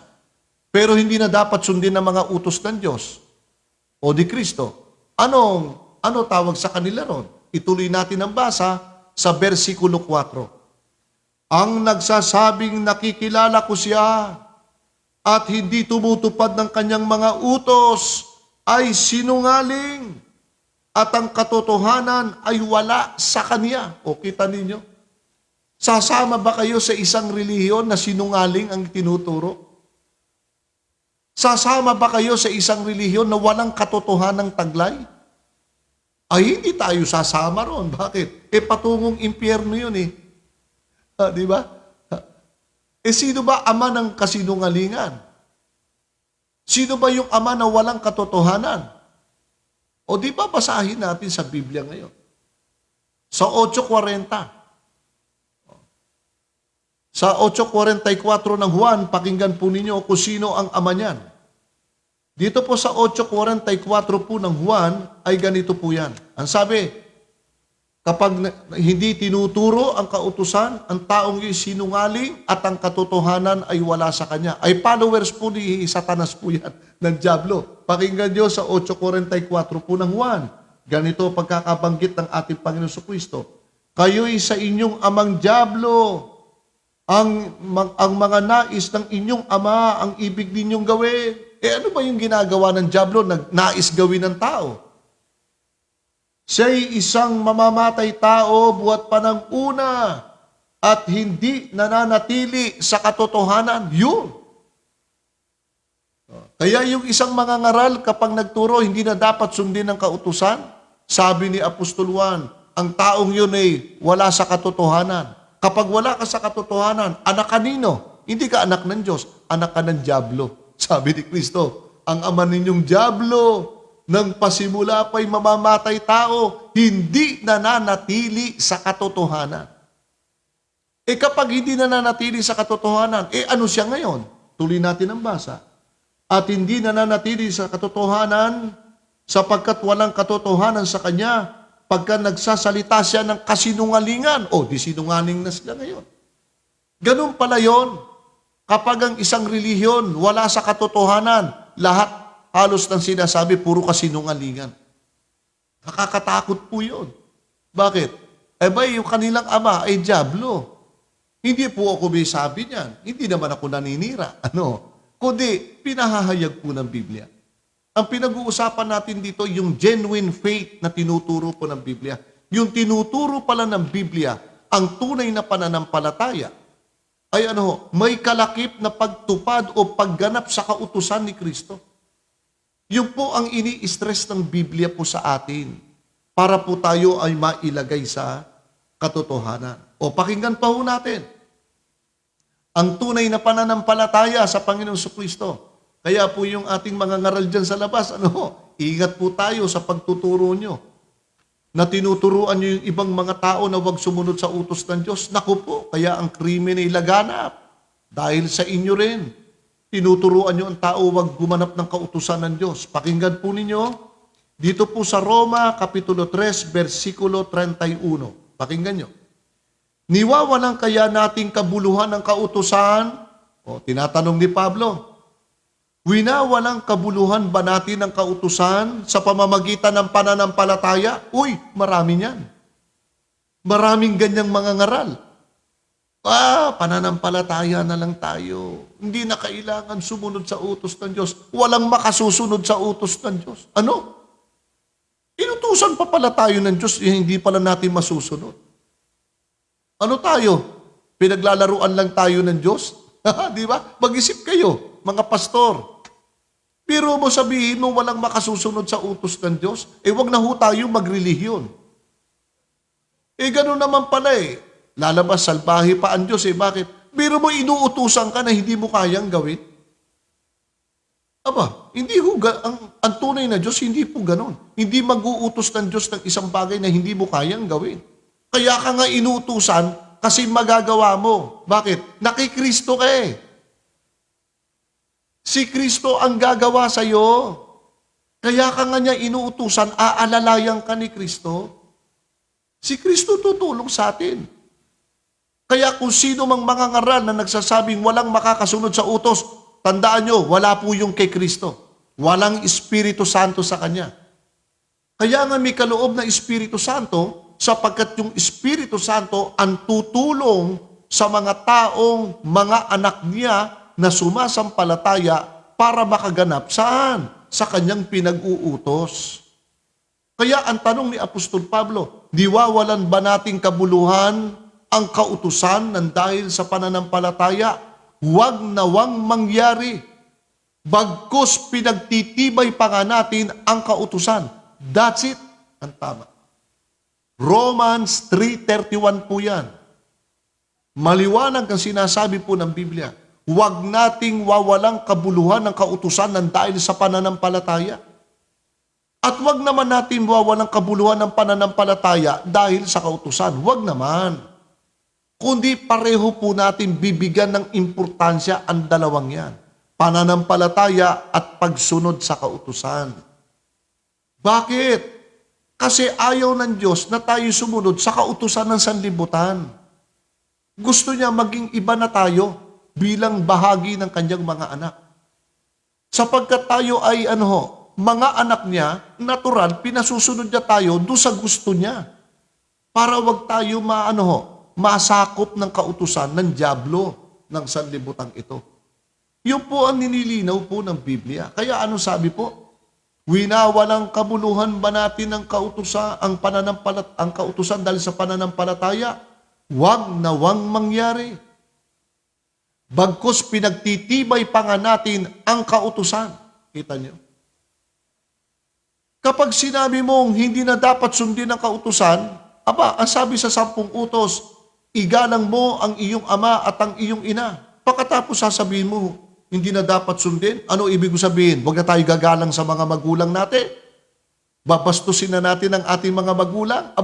[SPEAKER 3] pero hindi na dapat sundin ang mga utos ng Diyos o di Kristo? Ano tawag sa kanila ron? Ituloy natin ang basa sa versikulo 4. Ang nagsasabing nakikilala ko siya at hindi tumutupad ng kanyang mga utos ay sinungaling at ang katotohanan ay wala sa kanya. O, kita ninyo? Sasama ba kayo sa isang relihiyon na sinungaling ang tinuturo? Sasama ba kayo sa isang relihiyon na walang katotohanang taglay? Ay, hindi tayo sasama ron. Bakit? Patungong impyerno yun di ba? Sino ba ama ng kasinungalingan? Sino ba yung ama na walang katotohanan? O di ba basahin natin sa Biblia ngayon? Sa 8:40. Sa 8:44 ng Juan, pakinggan po ninyo kung sino ang ama niyan. Dito po sa 8:44 po ng Juan ay ganito po yan. Ang sabi, kapag hindi tinuturo ang kautusan, ang taong yung sinungaling at ang katotohanan ay wala sa kanya. Ay followers po ni Satanas po yan, ng Diablo. Pakinggan nyo sa 8:44 po ng Juan. Ganito pagkakabanggit ng ating Panginoon Kristo. Kayo'y sa inyong amang Diablo. Ang mga nais ng inyong ama ang ibig ninyong gawin. Ano ba yung ginagawa ng Diablo na nais gawin ng tao? Siya'y isang mamamatay tao buhat pa ng una at hindi nananatili sa katotohanan. Yun. Kaya yung isang mangangaral kapag nagturo, hindi na dapat sundin ng kautusan. Sabi ni Apostol Juan, ang taong yun ay wala sa katotohanan. Kapag wala ka sa katotohanan, anak kanino? Hindi ka anak ng Diyos, anak ka ng Diablo. Sabi ni Kristo, ang ama ninyong Diablo, nang pasimula pa'y mamamatay tao, hindi nananatili sa katotohanan. Kapag hindi nananatili sa katotohanan, ano siya ngayon? Tuloy natin ang basa. At hindi nananatili sa katotohanan, sapagkat walang katotohanan sa kanya, pagka nagsasalita siya ng kasinungalingan, di sinungaling na sila ngayon. Ganun pala yun. Kapag ang isang relihiyon wala sa katotohanan, lahat halos ng sinasabi, puro kasinungalingan. Nakakatakot po yun. Bakit? Yung kanilang ama ay Diablo. Hindi po ako may sabi niyan. Hindi naman ako naninira. Kundi, pinahahayag po ng Biblia. Ang pinag-uusapan natin dito, yung genuine faith na tinuturo po ng Biblia. Yung tinuturo pala ng Biblia, ang tunay na pananampalataya, ay may kalakip na pagtupad o pagganap sa kautusan ni Kristo. Yun po ang ini-stress ng Biblia po sa atin para po tayo ay mailagay sa katotohanan. Pakinggan pa ho natin. Ang tunay na pananampalataya sa Panginoong Kristo. Kaya po yung ating mga ngaral dyan sa labas, ingat po tayo sa pagtuturo nyo. Na tinuturuan nyo yung ibang mga tao na huwag sumunod sa utos ng Diyos. Naku po, kaya ang krimen ay laganap. Dahil sa inyo rin. Tinuturuan nyo ang tao huwag gumanap ng kautusan ng Diyos. Pakinggan po ninyo, dito po sa Roma, Kapitulo 3, versikulo 31. Pakinggan nyo. Niwawalan kaya nating kabuluhan ng kautusan? Tinatanong ni Pablo, winawalang kabuluhan ba natin ng kautusan sa pamamagitan ng pananampalataya? Marami niyan. Maraming ganyang mga ngaral. Pananampalataya na lang tayo. Hindi na kailangan sumunod sa utos ng Diyos. Walang makasusunod sa utos ng Diyos. Inutusan pa pala tayo ng Diyos, hindi pala natin masusunod. Tayo? Pinaglalaruan lang tayo ng Diyos? Di ba? Mag-isip kayo, mga pastor. Pero mo sabihin mo walang makasusunod sa utos ng Diyos, wag na ho tayo magrelihiyon. Ganun naman pala Lalabas salbahe pa ang Diyos Bakit? Pero mo inuutusan ka na hindi mo kayang gawin. Hindi ho, ang tunay na Diyos, hindi po ganon. Hindi mag-uutos ng Diyos ng isang bagay na hindi mo kayang gawin. Kaya ka nga inuutusan kasi magagawa mo. Bakit? Nakikristo ka Si Kristo ang gagawa sa iyo. Kaya ka nga niya inuutusan, aalalayan ka ni Kristo. Si Kristo tutulong sa atin. Kaya kung sino mang mangangaral na nagsasabing walang makakasunod sa utos, tandaan nyo, wala po yung kay Kristo. Walang Espiritu Santo sa Kanya. Kaya nga may kaloob na Espiritu Santo, sapagkat yung Espiritu Santo ang tutulong sa mga taong mga anak niya na sumasampalataya para makaganap saan? Sa kanyang pinag-uutos. Kaya ang tanong ni Apostol Pablo, diwawalan ba nating kabuluhan ang kautusan ng dahil sa pananampalataya? Huwag nawang mangyari. Bagkus pinagtitibay pa nga natin ang kautusan. That's it. Ang tama. Romans 3:31 po yan. Maliwanag ang sinasabi po ng Biblia. Huwag nating wawalang kabuluhan ng kautusan ng dahil sa pananampalataya. At huwag naman natin wawalang kabuluhan ng pananampalataya dahil sa kautusan. Huwag naman. kundi pareho po natin bibigyan ng importansya ang dalawang yan. Pananampalataya at pagsunod sa kautusan. Bakit? Kasi ayaw ng Diyos na tayo sumunod sa kautusan ng sanlibutan. Gusto niya maging iba na tayo bilang bahagi ng kanyang mga anak. Sapagkat tayo ay mga anak niya, natural, pinasusunod niya tayo doon sa gusto niya. Para wag tayo masakop ng kautusan ng dyablo ng sanlibutan ito. Yun po ang nililinaw po ng Biblia. Kaya ano sabi po? Winawalang kabuluhan ba natin ang kautusan, ang kautusan dahil sa pananampalataya? Wag na wag mangyari. Bagkus pinagtitibay pa nga natin ang kautusan. Kita niyo? Kapag sinabi mong hindi na dapat sundin ang kautusan, ang sabi sa 10 utos, igalang mo ang iyong ama at ang iyong ina. Pagkatapos sasabihin mo, hindi na dapat sundin. Ano ibig sabihin? Huwag na tayo gagalang sa mga magulang natin. Babastusin na natin ang ating mga magulang.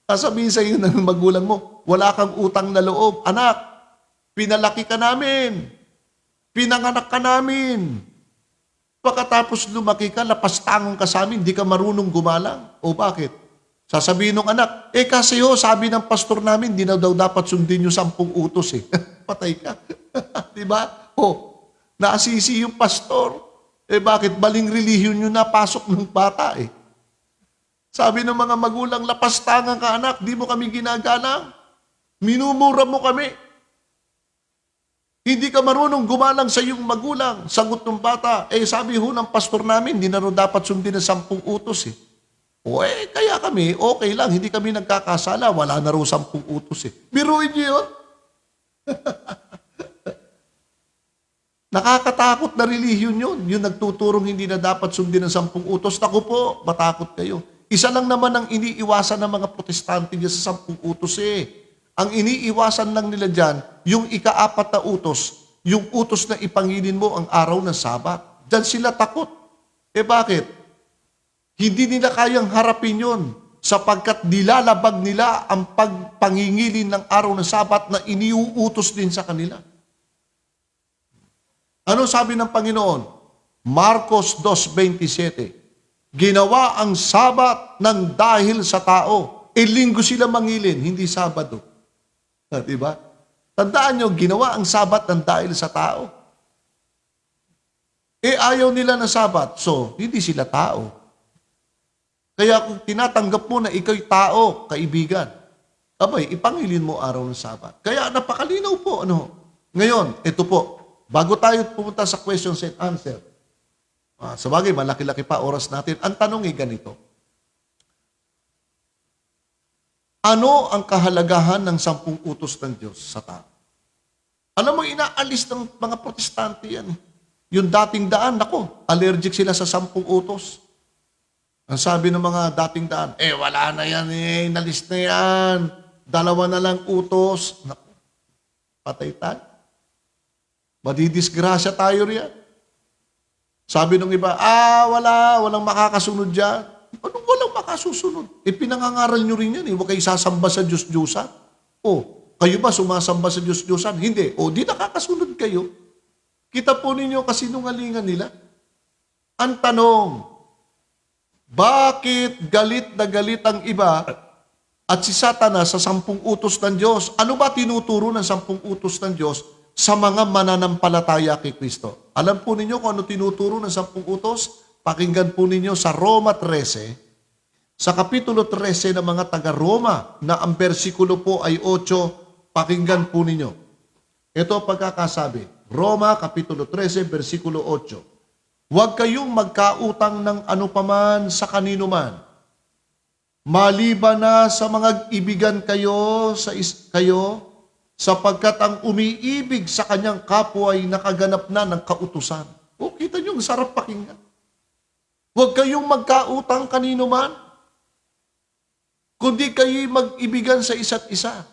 [SPEAKER 3] Sasabihin sa iyo ng magulang mo, wala kang utang na loob. Anak, pinalaki ka namin. Pinanganak ka namin. Pagkatapos lumaki ka, lapastangon ka sa amin, di ka marunong gumalang. O bakit? Sasabihin ng anak, kasi sabi ng pastor namin, di na daw dapat sundin yung 10 utos Patay ka. Diba? Naasisi yung pastor. Bakit? Baling relihiyon yung napasok ng bata Sabi ng mga magulang, lapastangan ka anak, di mo kami ginagalang. Minumura mo kami. Hindi ka marunong gumalang sa iyong magulang. Sagot ng bata, sabi ng pastor namin, di na rin dapat sundin ng 10 utos kaya kami, okay lang, hindi kami nagkakasala, wala na rin 10 utos Biruin niyo yun. Nakakatakot na relihiyon yun. Yung nagtuturong hindi na dapat sundin ng 10 utos. Naku po, matakot kayo. Isa lang naman ang iniiwasan ng mga protestante dyan sa 10 utos Ang iniiwasan lang nila dyan, yung ika-4 na utos, yung utos na ipangilin mo ang araw ng Sabat. Dyan sila takot. Bakit? Hindi nila kayang harapin yun sapagkat nilalabag nila ang pagpangingilin ng araw ng Sabat na iniuutos din sa kanila. Ano sabi ng Panginoon? Marcos 2:27. Ginawa ang Sabat ng dahil sa tao. Linggo sila mangilin, hindi Sabado. Diba? Tandaan nyo, ginawa ang Sabat ng dahil sa tao. Ayaw nila ng Sabat, so hindi sila tao. Kaya kung tinatanggap mo na ikaw'y tao, kaibigan, ipangilin mo araw ng Sabat. Kaya napakalinaw po. Ngayon, ito po, bago tayo pumunta sa questions and answer, sabagay, malaki-laki pa oras natin, ang tanong ganito. Ano ang kahalagahan ng 10 utos ng Diyos sa tao? Alam mo, inaalis ng mga protestante yan. Yung dating daan, allergic sila sa 10 utos. Ang sabi ng mga dating daan, wala na yan inalis na yan. 2 na lang utos. Patay tayo. Madidisgrasya tayo riyan. Sabi ng iba, walang makakasunod dyan. Anong walang makasusunod? Pinangangaral nyo rin yan. Huwag kayo sasamba sa Diyos-Diyosan. Kayo ba sumasamba sa Diyos-Diyosan? Hindi. Di nakakasunod kayo. Kita po ninyo kasinungalingan nila. Ang tanong, bakit galit na galit ang iba at si Satanas sa 10 utos ng Diyos? Ano ba tinuturo ng 10 utos ng Diyos sa mga mananampalataya kay Kristo? Alam po ninyo kung ano tinuturo ng 10 utos? Pakinggan po ninyo sa Roma 13, sa Kapitulo 13 ng mga taga-Roma, na ang bersikulo po ay 8, pakinggan po ninyo. Ito ang pagkakasabi. Roma, Kapitulo 13, bersikulo 8. Huwag kayong magkautang ng anupaman sa kanino man, maliban na sa mga ibigan kayo sapagkat ang umiibig sa kanyang kapwa ay nakaganap na ng kautusan. Kita nyo, sarap pakinggan. Huwag kayong magkautang kanino man, kundi kayo mag-ibigan sa isa't isa.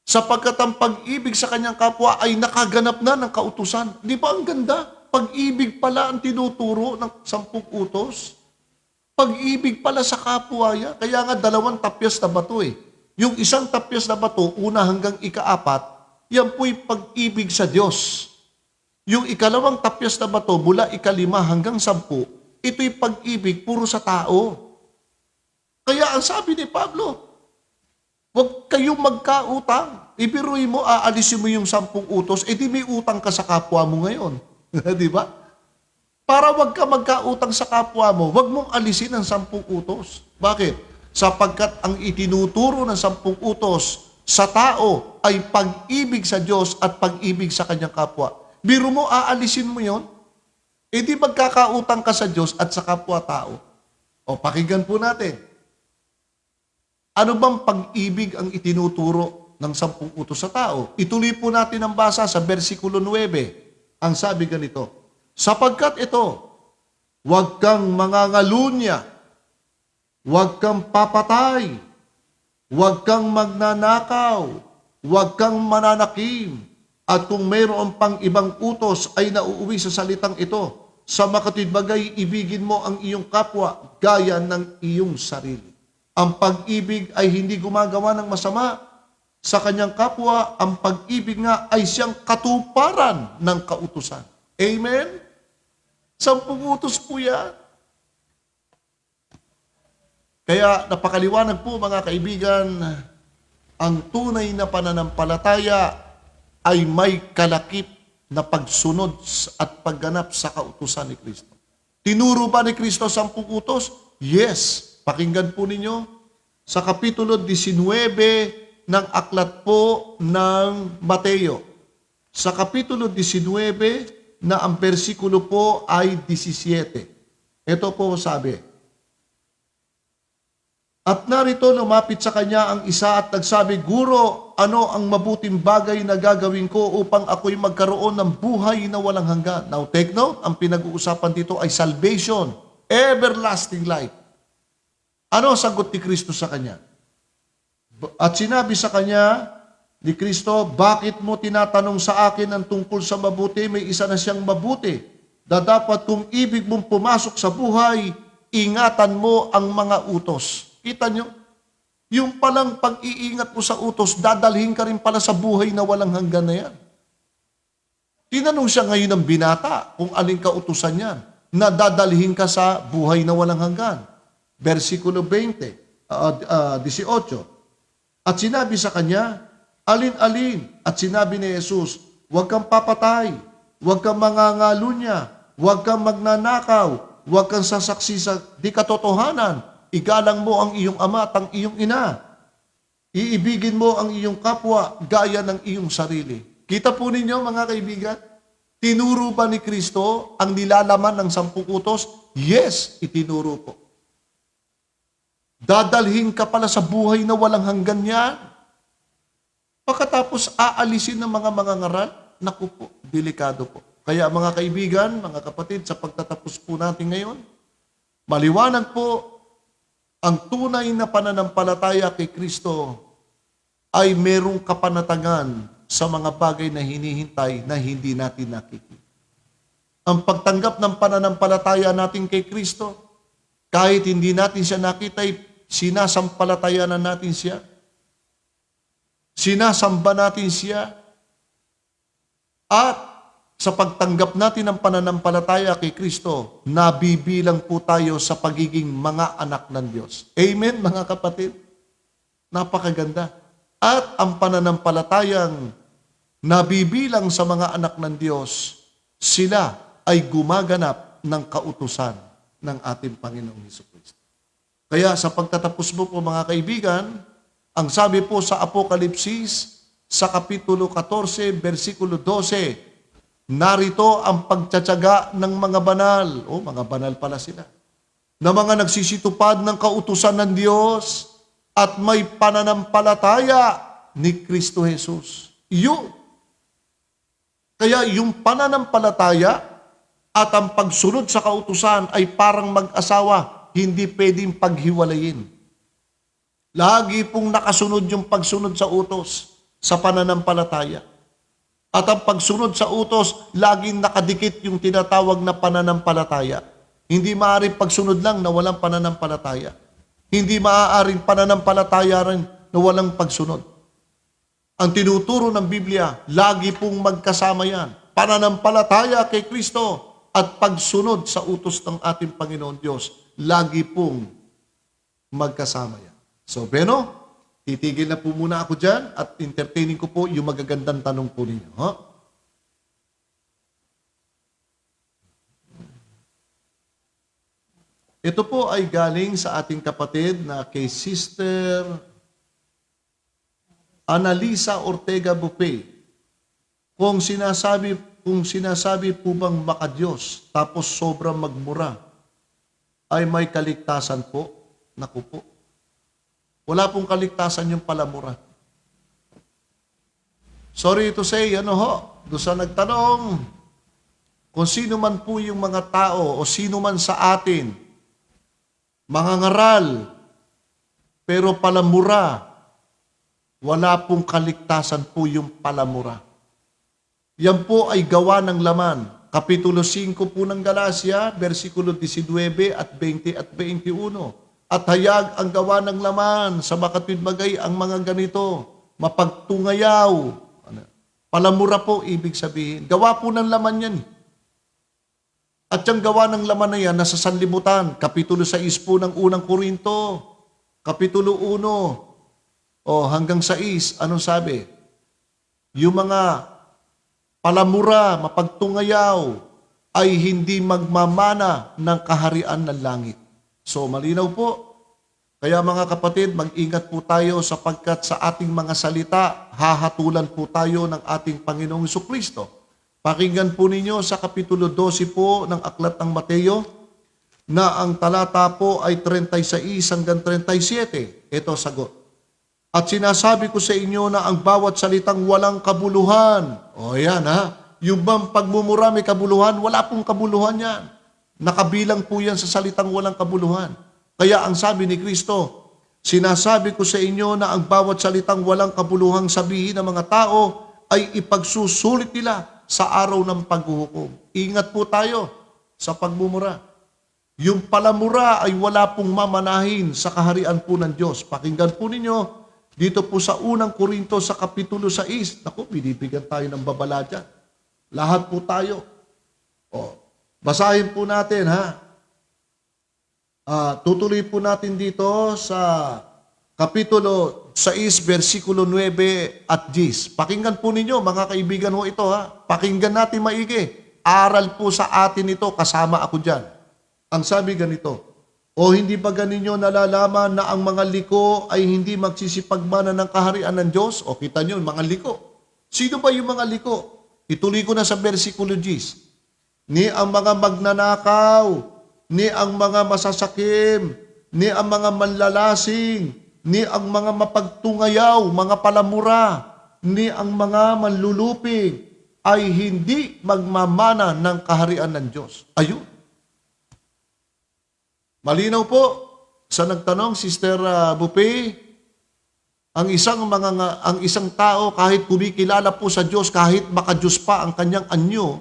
[SPEAKER 3] Sapagkat ang pag-ibig sa kanyang kapwa ay nakaganap na ng kautusan. Di ba ang ganda? Pag-ibig pala ang tinuturo ng 10 utos. Pag-ibig pala sa kapwa. Kaya nga 2 tapyas na bato Yung isang tapyas na bato, una hanggang ikaapat, yan po'y pag-ibig sa Diyos. Yung ikalawang tapyas na bato, mula ikalima hanggang 10, ito'y pag-ibig puro sa tao. Kaya ang sabi ni Pablo, huwag kayong magkautang. Ibiruin mo, aalisin mo yung 10 utos, di may utang ka sa kapwa mo ngayon. Di ba? Para wag ka magkautang sa kapwa mo, wag mong alisin ang 10 utos. Bakit? Sapagkat ang itinuturo ng 10 utos sa tao ay pag-ibig sa Diyos at pag-ibig sa kanyang kapwa. Biro mo, aalisin mo yon, di magkakautang ka sa Diyos at sa kapwa-tao. O, pakinggan po natin. Ano bang pag-ibig ang itinuturo ng 10 utos sa tao? Ituloy po natin ang basa sa versikulo 9. Ang sabi ganito, sapagkat ito, huwag kang mangangalunya, huwag kang papatay, huwag kang magnanakaw, huwag kang mananakim, at kung mayroon pang ibang utos ay nauuwi sa salitang ito, sa makatwid bagay, ibigin mo ang iyong kapwa gaya ng iyong sarili. Ang pag-ibig ay hindi gumagawa ng masama sa kanyang kapwa. Ang pag-ibig nga ay siyang katuparan ng kautusan. Amen? 10 utos po yan. Kaya napakaliwanag po mga kaibigan, ang tunay na pananampalataya ay may kalakip na pagsunod at pagganap sa kautusan ni Kristo. Tinuro ba ni Kristo 10 utos? Yes. Pakinggan po ninyo sa Kapitulo 19 ng aklat po ng Mateo. Sa Kapitulo 19 na ang versikulo po ay 17. Ito po sabi, at narito lumapit sa kanya ang isa at nagsabi, Guro, ano ang mabuting bagay na gagawin ko upang ako'y magkaroon ng buhay na walang hanggan? Now take note, ang pinag-uusapan dito ay salvation, everlasting life. Ano ang sagot ni Kristo sa kanya? At sinabi sa kanya ni Kristo, bakit mo tinatanong sa akin ang tungkol sa mabuti? May isa na siyang mabuti. Dapat kung ibig mong pumasok sa buhay, ingatan mo ang mga utos. Kita nyo? Yung palang pag-iingat mo sa utos, dadalhin ka rin pala sa buhay na walang hanggan na yan. Tinanong siya ngayon ng binata kung aling kautusan yan, na dadalhin ka sa buhay na walang hanggan. Versikulo 18. At sinabi sa kanya, alin-alin? At sinabi ni Jesus, huwag kang papatay, huwag kang mangangalunya, huwag kang magnanakaw, huwag kang sasaksi sa di katotohanan, igalang mo ang iyong ama at ang iyong ina. Iibigin mo ang iyong kapwa gaya ng iyong sarili. Kita po ninyo mga kaibigan, tinuro ba ni Kristo ang nilalaman ng 10 utos? Yes, itinuro po. Dadalhin ka pala sa buhay na walang hanggan yan. Pagkatapos aalisin ng mga mangangaral, naku po, delikado po. Kaya mga kaibigan, mga kapatid, sa pagtatapos po natin ngayon, maliwanag po, ang tunay na pananampalataya kay Kristo ay merong kapanatagan sa mga bagay na hinihintay na hindi natin nakikita. Ang pagtanggap ng pananampalataya natin kay Kristo, kahit hindi natin siya nakita, sinasampalatayanan natin siya. Sinasamba natin siya. At sa pagtanggap natin ng pananampalataya kay Kristo, nabibilang po tayo sa pagiging mga anak ng Diyos. Amen, mga kapatid? Napakaganda. At ang pananampalatayang nabibilang sa mga anak ng Diyos, sila ay gumaganap ng kautusan ng ating Panginoong Hesus Kristo. Kaya sa pagtatapos mo po mga kaibigan, ang sabi po sa Apokalipsis, sa Kapitulo 14, versikulo 12, narito ang pagtsatsaga ng mga banal. Mga banal pala sila. Na mga nagsisitupad ng kautusan ng Diyos at may pananampalataya ni Kristo Jesus. Yun. Kaya yung pananampalataya at ang pagsunod sa kautusan ay parang mag-asawa, hindi pwedeng paghiwalayin. Lagi pong nakasunod yung pagsunod sa utos sa pananampalataya. At ang pagsunod sa utos, laging nakadikit yung tinatawag na pananampalataya. Hindi maaaring pagsunod lang na walang pananampalataya. Hindi maaaring pananampalataya rin na walang pagsunod. Ang tinuturo ng Biblia, lagi pong magkasama yan. Pananampalataya kay Kristo at pagsunod sa utos ng ating Panginoon Diyos, lagi pong magkasama yan. So, Beno, titigil na po muna ako dyan at entertaining ko po yung magagandang tanong po ninyo. Huh? Ito po ay galing sa ating kapatid na kay Sister Analisa Ortega Bupe. Kung sinasabi po bang makadiyos tapos sobrang magmura, ay may kaligtasan po? Naku po. Wala pong kaligtasan yung palamura. Sorry to say, doon sa nagtanong, kung sino man po yung mga tao o sino man sa atin, mangangaral, pero palamura, wala pong kaligtasan po yung palamura. Yan po ay gawa ng laman. Kapitulo 5 po ng Galacia, versikulo 19 at 20 at 21. At hayag ang gawa ng laman sa makatwidbagay ang mga ganito, mapagtungayaw. Palamura po, ibig sabihin. Gawa po ng laman yan. At yung gawa ng laman na yan, nasa sanlibutan. Kapitulo 6 po ng unang Korinto. Kapitulo 1. Hanggang 6. Anong sabi? Yung mga palamura, mapagtungayaw, ay hindi magmamana ng kaharian ng langit. So, malinaw po. Kaya mga kapatid, mag-ingat po tayo sapagkat sa ating mga salita, hahatulan po tayo ng ating Panginoong Jesucristo. Pakinggan po ninyo sa Kapitulo 12 po ng Aklat ng Mateo na ang talata po ay 36 hanggang 37. Ito sagot. At sinasabi ko sa inyo na ang bawat salitang walang kabuluhan. Yan Yung bang pagmumura may kabuluhan? Wala pong kabuluhan yan. Nakabilang po yan sa salitang walang kabuluhan. Kaya ang sabi ni Kristo, sinasabi ko sa inyo na ang bawat salitang walang kabuluhang sabihin ng mga tao ay ipagsusulit nila sa araw ng paghuhukom. Ingat po tayo sa pagmumura. Yung palamura ay wala pong mamanahin sa kaharian po ng Diyos. Pakinggan po ninyo, dito po sa unang Korinto sa Kapitulo 6. Naku, binibigyan tayo ng babala dyan. Lahat po tayo. Basahin po natin, tutuloy po natin dito sa Kapitulo 6, versikulo 9 at 10. Pakinggan po ninyo, mga kaibigan ho ito, Pakinggan natin maigi. Aral po sa atin ito, kasama ako dyan. Ang sabi ganito, o hindi ba ganinyo nalalaman na ang mga liko ay hindi magsisipagmana ng kaharian ng Diyos? O kita nyo, mga liko. Sino ba yung mga liko? Ituloy ko na sa versikulo 10. Ni ang mga magnanakaw, ni ang mga masasakim, ni ang mga manlalasing, ni ang mga mapagtungayaw, mga palamura, ni ang mga manlulupig, ay hindi magmamana ng kaharian ng Diyos. Ayun. Malinaw po, sa nagtanong, Sister Bupe, ang isang tao, kahit kumikilala po sa Diyos, kahit makadiyos pa ang kanyang anyo,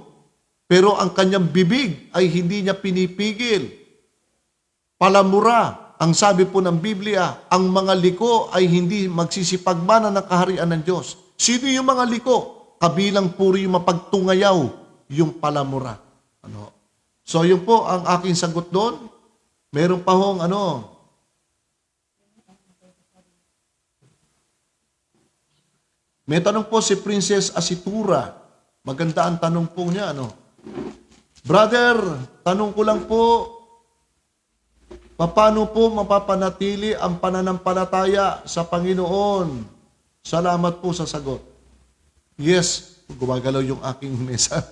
[SPEAKER 3] pero ang kanyang bibig ay hindi niya pinipigil. Palamura. Ang sabi po ng Biblia, ang mga liko ay hindi magsisipagmana ng kaharian ng Diyos. Sino yung mga liko? Kabilang puro yung mapagtungayaw, yung palamura. So yun po ang aking sagot doon. Meron pa hong May tanong po si Princess Asitura. Maganda ang tanong po niya. Brother, tanong ko lang po, paano po mapapanatili ang pananampalataya sa Panginoon? Salamat po sa sagot. Yes, gumagalaw yung aking mesa.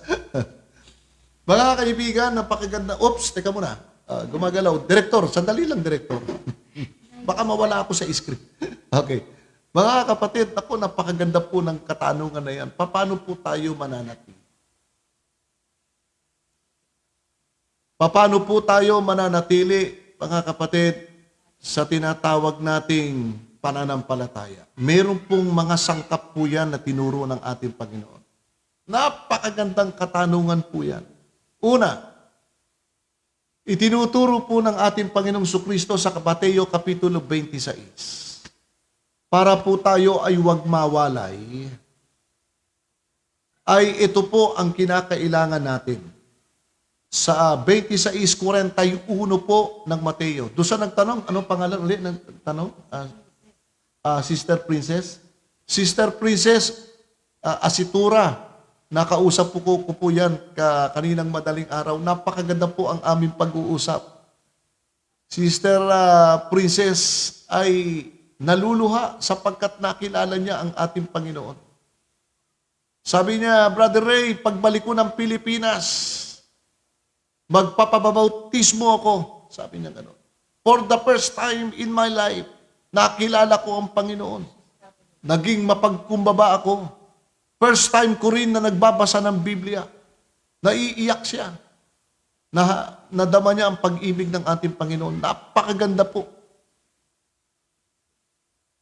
[SPEAKER 3] Mga kaibigan, napakaganda. Oops, teka muna. Gumagalaw. Direktor, sandali lang, Direktor. Baka mawala ako sa script. Okay. Mga kapatid, napakaganda po ng katanungan na yan. Paano po tayo mananatili? Paano po tayo mananatili, mga kapatid, sa tinatawag nating pananampalataya? Meron pong mga sangkap po yan na tinuro ng ating Panginoon. Napakagandang katanungan po yan. Una, itinuturo po ng ating Panginoong Jesucristo sa Mateo Kapitulo 26. para po tayo ay huwag mawalay, ay ito po ang kinakailangan natin. Sa 26:41 po ng Mateo. Doon sa nagtanong, anong pangalan ulit ng tanong? Sister Princess? Sister Princess Asitura, nakausap ko po yan kaninang madaling araw. Napakaganda po ang aming pag-uusap. Sister Princess ay naluluha sapagkat nakilala niya ang ating Panginoon. Sabi niya, Brother Ray, pagbalik ko ng Pilipinas, magpapabautismo ako. Sabi niya gano'n. For the first time in my life, nakilala ko ang Panginoon. Naging mapagkumbaba ako. First time ko rin na nagbabasa ng Biblia. Naiiyak siya. Nadama niya ang pag-ibig ng ating Panginoon. Napakaganda po.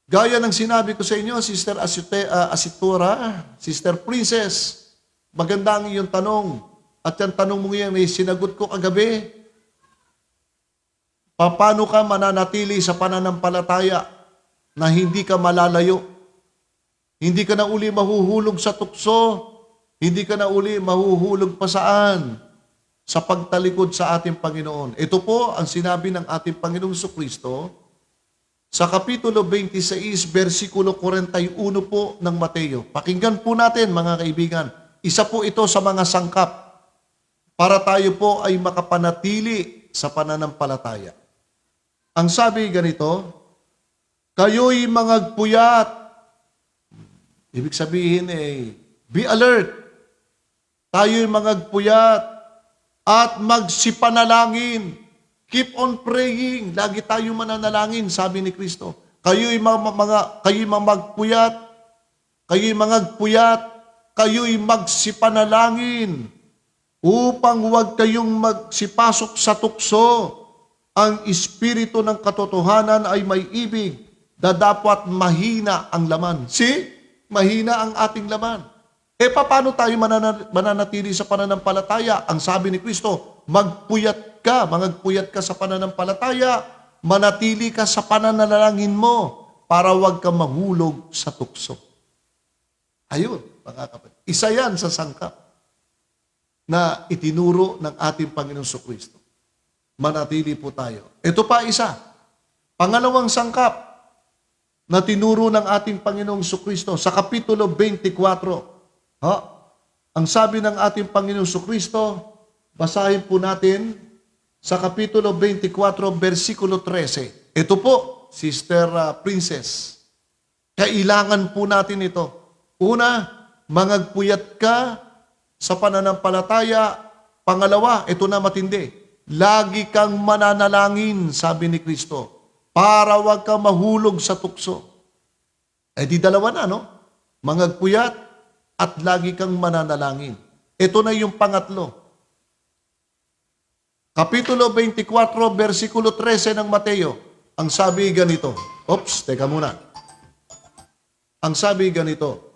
[SPEAKER 3] Gaya ng sinabi ko sa inyo, Sister Asitura, Sister Princess, maganda ang iyong tanong. At yung tanong mo yan ay sinagot ko kagabi. Paano ka mananatili sa pananampalataya na hindi ka malalayo? Hindi ka na uli mahuhulog sa tukso. Hindi ka na uli mahuhulog pa saan? Sa pagtalikod sa ating Panginoon. Ito po ang sinabi ng ating Panginoong Jesucristo sa Kapitulo 26, versikulo 41 po ng Mateo. Pakinggan po natin mga kaibigan. Isa po ito sa mga sangkap para tayo po ay makapanatili sa pananampalataya. Ang sabi ganito, kayo'y mangagpuyat. Ibig sabihin be alert. Tayo'y mangagpuyat at magsipanalangin. Keep on praying. Lagi tayo mananalangin, sabi ni Kristo. Kayo'y magpuyat, kayo'y mangagpuyat, kayo'y magsipanalangin upang huwag kayong magsipasok sa tukso. Ang espiritu ng katotohanan ay may ibig, dapat mahina ang laman. Mahina ang ating laman. Paano tayo mananatili sa pananampalataya? Ang sabi ni Kristo, magpuyat ka, mangagpuyat ka sa pananampalataya, manatili ka sa pananalangin mo para huwag ka mahulog sa tukso. Ayun, mga kapatid. Isa yan sa sangkap na itinuro ng ating Panginoong Jesucristo. Manatili po tayo. Ito pa isa. Pangalawang sangkap na tinuro ng ating Panginoong Jesucristo sa Kapitulo 24. Ang sabi ng ating Panginoong Jesucristo, basahin po natin sa Kapitulo 24, versikulo 13. Ito po, Sister Princess. Kailangan po natin ito. Una, mangagpuyat ka sa pananampalataya. Pangalawa, ito na matindi. Lagi kang mananalangin, sabi ni Kristo, para wag kang mahulog sa tukso. Di dalawa na, no? Mangagpuyat at lagi kang mananalangin. Ito na yung pangatlo. Kapitulo 24, versikulo 13 ng Mateo. Ang sabi ganito. Teka muna. Ang sabi ganito.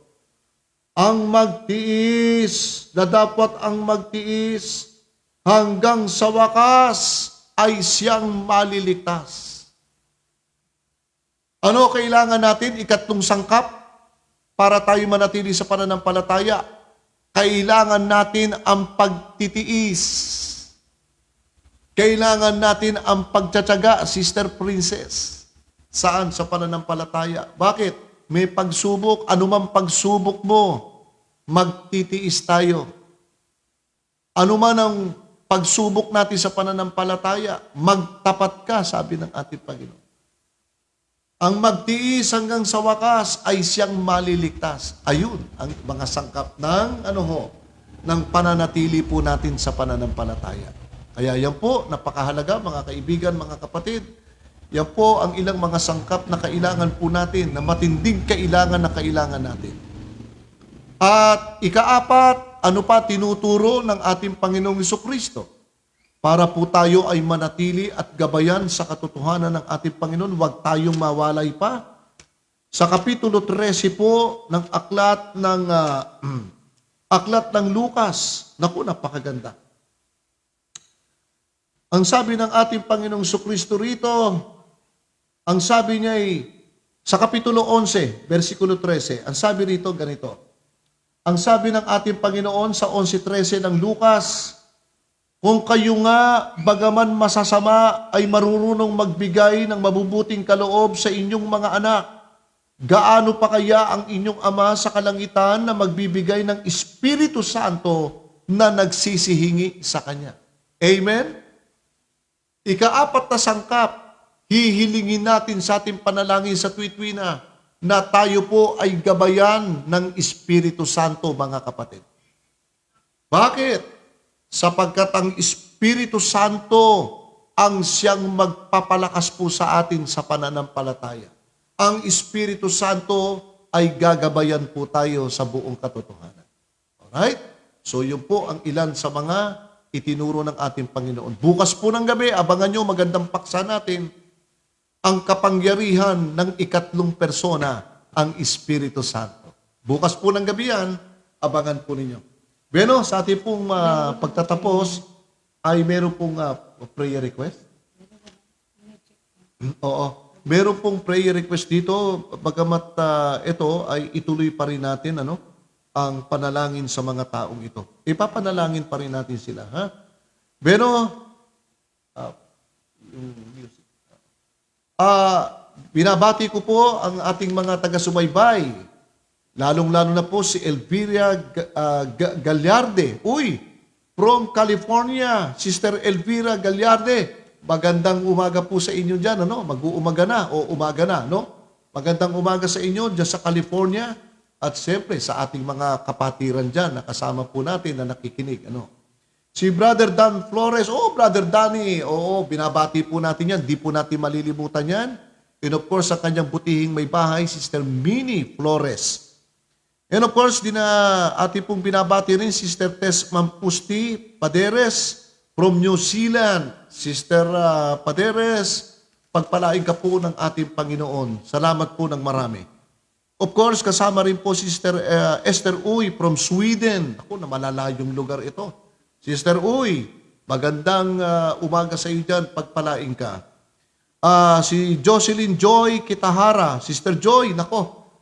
[SPEAKER 3] Ang magtiis, dapat ang magtiis, hanggang sa wakas ay siyang maliligtas. Ano kailangan natin? Ikatlong sangkap para tayo manatili sa pananampalataya. Kailangan natin ang pagtitiis. Kailangan natin ang pagtsatsaga, Sister Princess. Saan? Sa pananampalataya. Bakit? May pagsubok, anumang pagsubok mo, magtitiis tayo. Anuman ang pagsubok natin sa pananampalataya, magtapat ka, sabi ng ating Panginoon. Ang magtiis hanggang sa wakas ay siyang maliligtas. Ayun, ang mga sangkap ng ng pananatili po natin sa pananampalataya. Kaya yan po, napakahalaga mga kaibigan, mga kapatid. Yan po ang ilang mga sangkap na kailangan po natin, na matinding kailangan na kailangan natin. At ikaapat, ano pa tinuturo ng ating Panginoong Jesucristo? Para po tayo ay manatili at gabayan sa katotohanan ng ating Panginoon, huwag tayong mawalay pa. Sa Kapitulo 13 po ng aklat ng Lucas, naku, napakaganda. Ang sabi ng ating Panginoong Jesucristo rito, ang sabi niya ay, Sa Kapitulo 11, versikulo 13, ang sabi rito ganito. Ang sabi ng ating Panginoon sa 11:13 ng Lucas, kung kayo nga, bagaman masasama, ay marunong magbigay ng mabubuting kaloob sa inyong mga anak, gaano pa kaya ang inyong Ama sa kalangitan na magbibigay ng Espiritu Santo na nagsisihingi sa Kanya. Amen? Ika-4 na sangkap, hihilingin natin sa ating panalangin sa tuwid-tuwina na tayo po ay gabayan ng Espiritu Santo, mga kapatid. Bakit? Sapagkat ang Espiritu Santo ang siyang magpapalakas po sa atin sa pananampalataya. Ang Espiritu Santo ay gagabayan po tayo sa buong katotohanan. Alright? So yun po ang ilan sa mga itinuro ng ating Panginoon. Bukas po ng gabi, abangan nyo, magandang paksa natin, ang kapangyarihan ng ikatlong persona, ang Espiritu Santo. Bukas po ng gabi yan, abangan po ninyo. Bueno, sa ating pong pagtatapos, ay meron pong prayer request? Oo. Meron pong prayer request dito, bagamat ito ay ituloy pa rin natin, ang panalangin sa mga taong ito. Ipapanalangin pa rin natin sila, ha? Pero, binabati ko po ang ating mga taga-subaybay, lalong-lalo na po si Elvira Gallarde. Uy, from California, Sister Elvira Gallarde. Magandang umaga po sa inyo dyan, Mag-uumaga na o umaga na, Magandang umaga sa inyo dyan sa California at siyempre sa ating mga kapatiran dyan na kasama po natin na nakikinig, Si Brother Dan Flores, Brother Danny, binabati po natin yan, di po natin malilimutan yan. And of course, sa kanyang butihing may bahay, Sister Minnie Flores. And of course, ating pong binabati rin, Sister Tess Mampusti Paderes from New Zealand. Sister Paderes, pagpalain ka po ng ating Panginoon. Salamat po ng marami. Of course, kasama rin po Sister Esther Uy from Sweden. Ako, na malalayong lugar ito. Sister Uy, magandang umaga sa iyo dyan, pagpalain ka. Si Jocelyn Joy Kitahara, Sister Joy,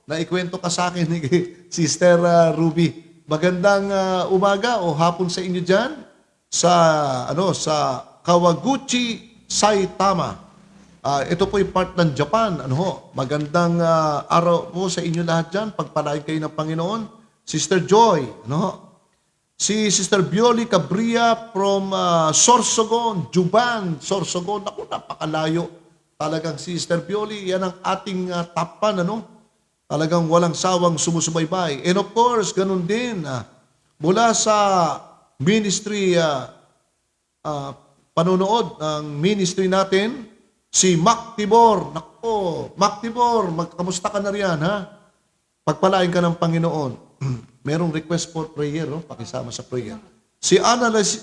[SPEAKER 3] naikwento ka sa akin ni Sister Ruby. Magandang umaga o hapon sa inyo dyan sa Kawaguchi, Saitama. Ito po yung part ng Japan. Magandang araw po sa inyo lahat dyan, pagpalain kayo ng Panginoon. Sister Joy, Si Sister Bioli Cabria from Sorsogon, Juban, Sorsogon. Napakalayo. Talagang Sister Bioli, yan ang ating tapan, Talagang walang sawang sumusubaybay. And of course, ganun din, mula sa ministry, panonood ng ministry natin, si Mac Tibor. Mac Tibor, kamusta ka na riyan, ha? Pagpalain ka ng Panginoon. Merong request for prayer, pakisama sa prayer. Si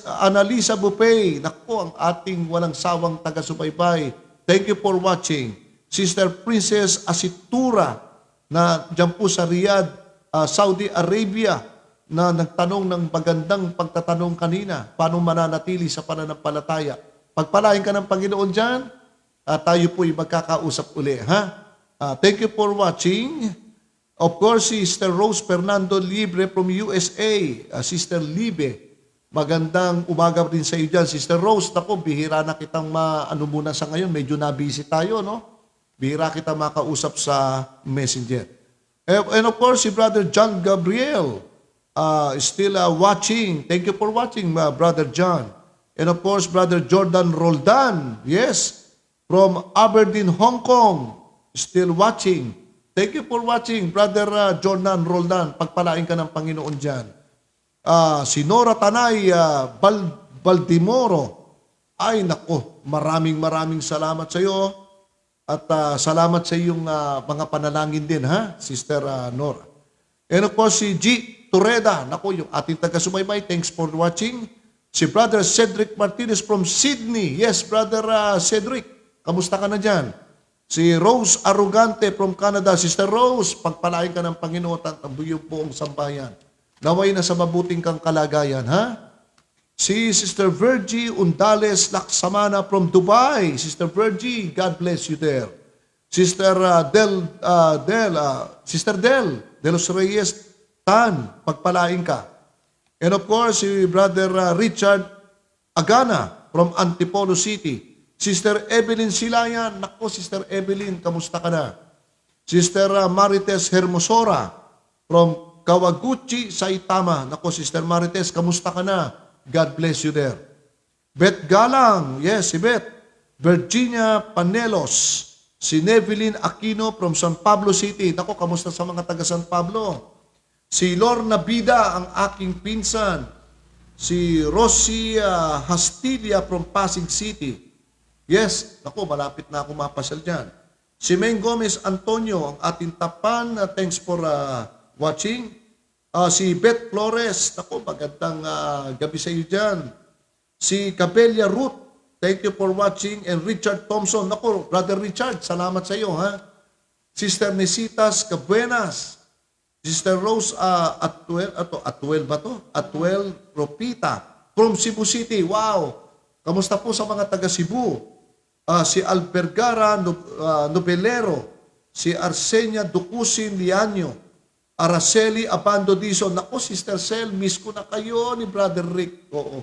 [SPEAKER 3] Annalisa Bupay, ang ating walang sawang taga-subaybay. Thank you for watching. Sister Princess Asitura, na dyan po sa Riyadh, Saudi Arabia, na nagtanong ng magandang pagtatanong kanina, paano mananatili sa pananampalataya. Pagpalain ka ng Panginoon dyan, tayo po'y magkakausap uli, ha? Thank you for watching. Of course, Sister Rose Fernando Libre from USA. Sister Libe, magandang umaga rin sa iyo dyan. Sister Rose, bihira na kitang muna sa ngayon. Medyo na-busy tayo, Bihira kita makausap sa Messenger. And of course, si Brother John Gabriel, still watching. Thank you for watching, Brother John. And of course, Brother Jordan Roldan, yes, from Aberdeen, Hong Kong, still watching. Thank you for watching, Brother Jordan Roldan. Pagpalain ka ng Panginoon dyan. Si Nora Tanay Baldimoro. Ay, maraming salamat sa iyo. At salamat sa iyong mga panalangin din, ha, Sister Nora. And of course, si G. Torreda. Yung ating taga-subaybay. Thanks for watching. Si Brother Cedric Martinez from Sydney. Yes, Brother Cedric. Kamusta ka na dyan? Si Rose Arugante from Canada. Sister Rose, pagpalain ka ng Panginoon at ang buong sambayan. Naway na sa mabuting kang kalagayan, ha? Si Sister Virgie Undales Laksamana from Dubai. Sister Virgie, God bless you there. Sister Sister Del de los Reyes Tan, pagpalain ka. And of course, si Brother Richard Agana from Antipolo City. Sister Evelyn Silayan, nako Sister Evelyn, kamusta ka na? Sister Marites Hermosora from Kawaguchi, Saitama. Nako Sister Marites, kamusta ka na? God bless you there. Beth Galang, yes, si Beth. Virginia Panelos. Si Nevelyn Aquino from San Pablo City. Nako, kamusta sa mga taga San Pablo? Si Lorna Bida, ang aking pinsan. Si Rosie Hastilla from Pasig City. Yes, nako, malapit na ako mapasyal dyan. Si Meng Gomez Antonio, ang ating tapan. Thanks for watching. Si Beth Flores, nako, magandang gabi sa iyo dyan. Si Cabelia Ruth, thank you for watching. And Richard Thompson, nako, Brother Richard, salamat sa iyo, ha? Sister Nesitas Cabuenas, Sister Rose Atuel Ropita from Cebu City. Wow! Kamusta po sa mga taga Cebu? Si Albergara Nobelero, si Arsenia Ducusin Lianyo, Araceli Abando Dizon. Nako, Sister Cel, miss ko na kayo ni Brother Rick. Oo.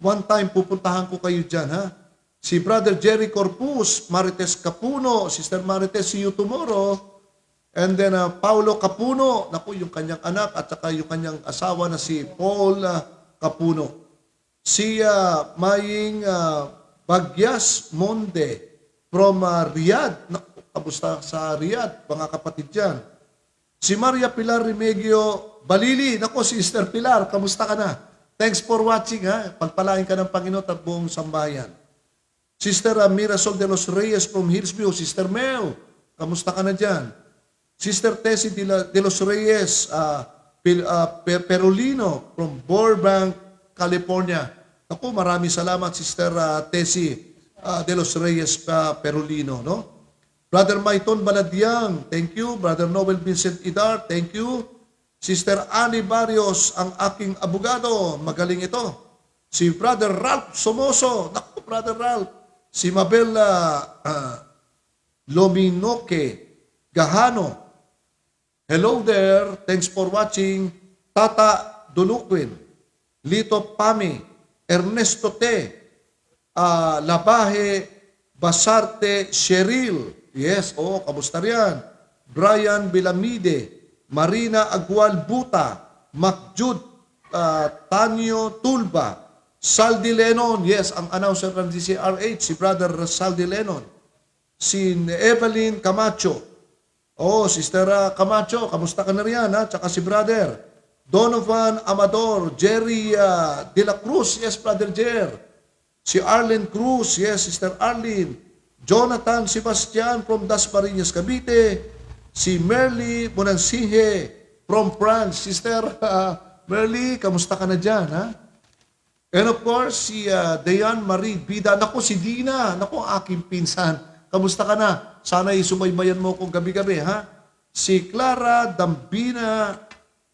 [SPEAKER 3] One time, pupuntahan ko kayo dyan, ha? Si Brother Jerry Corpus, Marites Capuno, Sister Marites, see you tomorrow. And then, Paulo Capuno, naku, yung kanyang anak, at saka yung kanyang asawa na si Paul Capuno. Si Maying Bagyas Monde from Riyadh. Naku, kamusta sa Riyadh, mga kapatid dyan. Si Maria Pilar Remigio Balili, naku, Sister Pilar, kamusta ka na? Thanks for watching, ha? Pagpalain ka ng Panginoon at buong sambayan. Sister Mirasol de los Reyes from Hillsview. Sister Mel, kamusta ka na dyan? Sister Tessie de los Reyes Perolino from Burbank, California. Ako, maraming salamat, Sister Tessie de los Reyes Perolino. No? Brother Maiton Baladiang, thank you. Brother Noel Vincent Idar, thank you. Sister Annie Barrios, ang aking abogado, magaling ito. Si Brother Ralph Somoso, naku, Brother Ralph. Si Mabel Lominoke Gahano. Hello there, thanks for watching. Tata Dulukwin, Lito Pami, Ernesto T, Labahe Basarte Cheryl. Yes, kamusta riyan? Brian Bilamide, Marina Agual Buta, Macjud Tanyo Tulba, Saldi Lenon, yes, ang announcer ng DCRH, si Brother Saldi Lenon, si Evelyn Camacho, Sister Camacho, kamusta ka na riyan, ha? Tsaka si Brother Donovan Amador, Jerry De La Cruz, yes, Brother Jer, si Arlen Cruz, yes, Sister Arlene, Jonathan Sebastian from Dasmariñas, Cavite, si Merly Bonansihe from France. Sister Merly, kamusta ka na dyan, ha? And of course, si Dayan Marie Bida. Naku, si Dina. Naku, aking pinsan. Kamusta ka na? Sana'y sumaybayan mo kong gabi-gabi, ha? Si Clara Dambina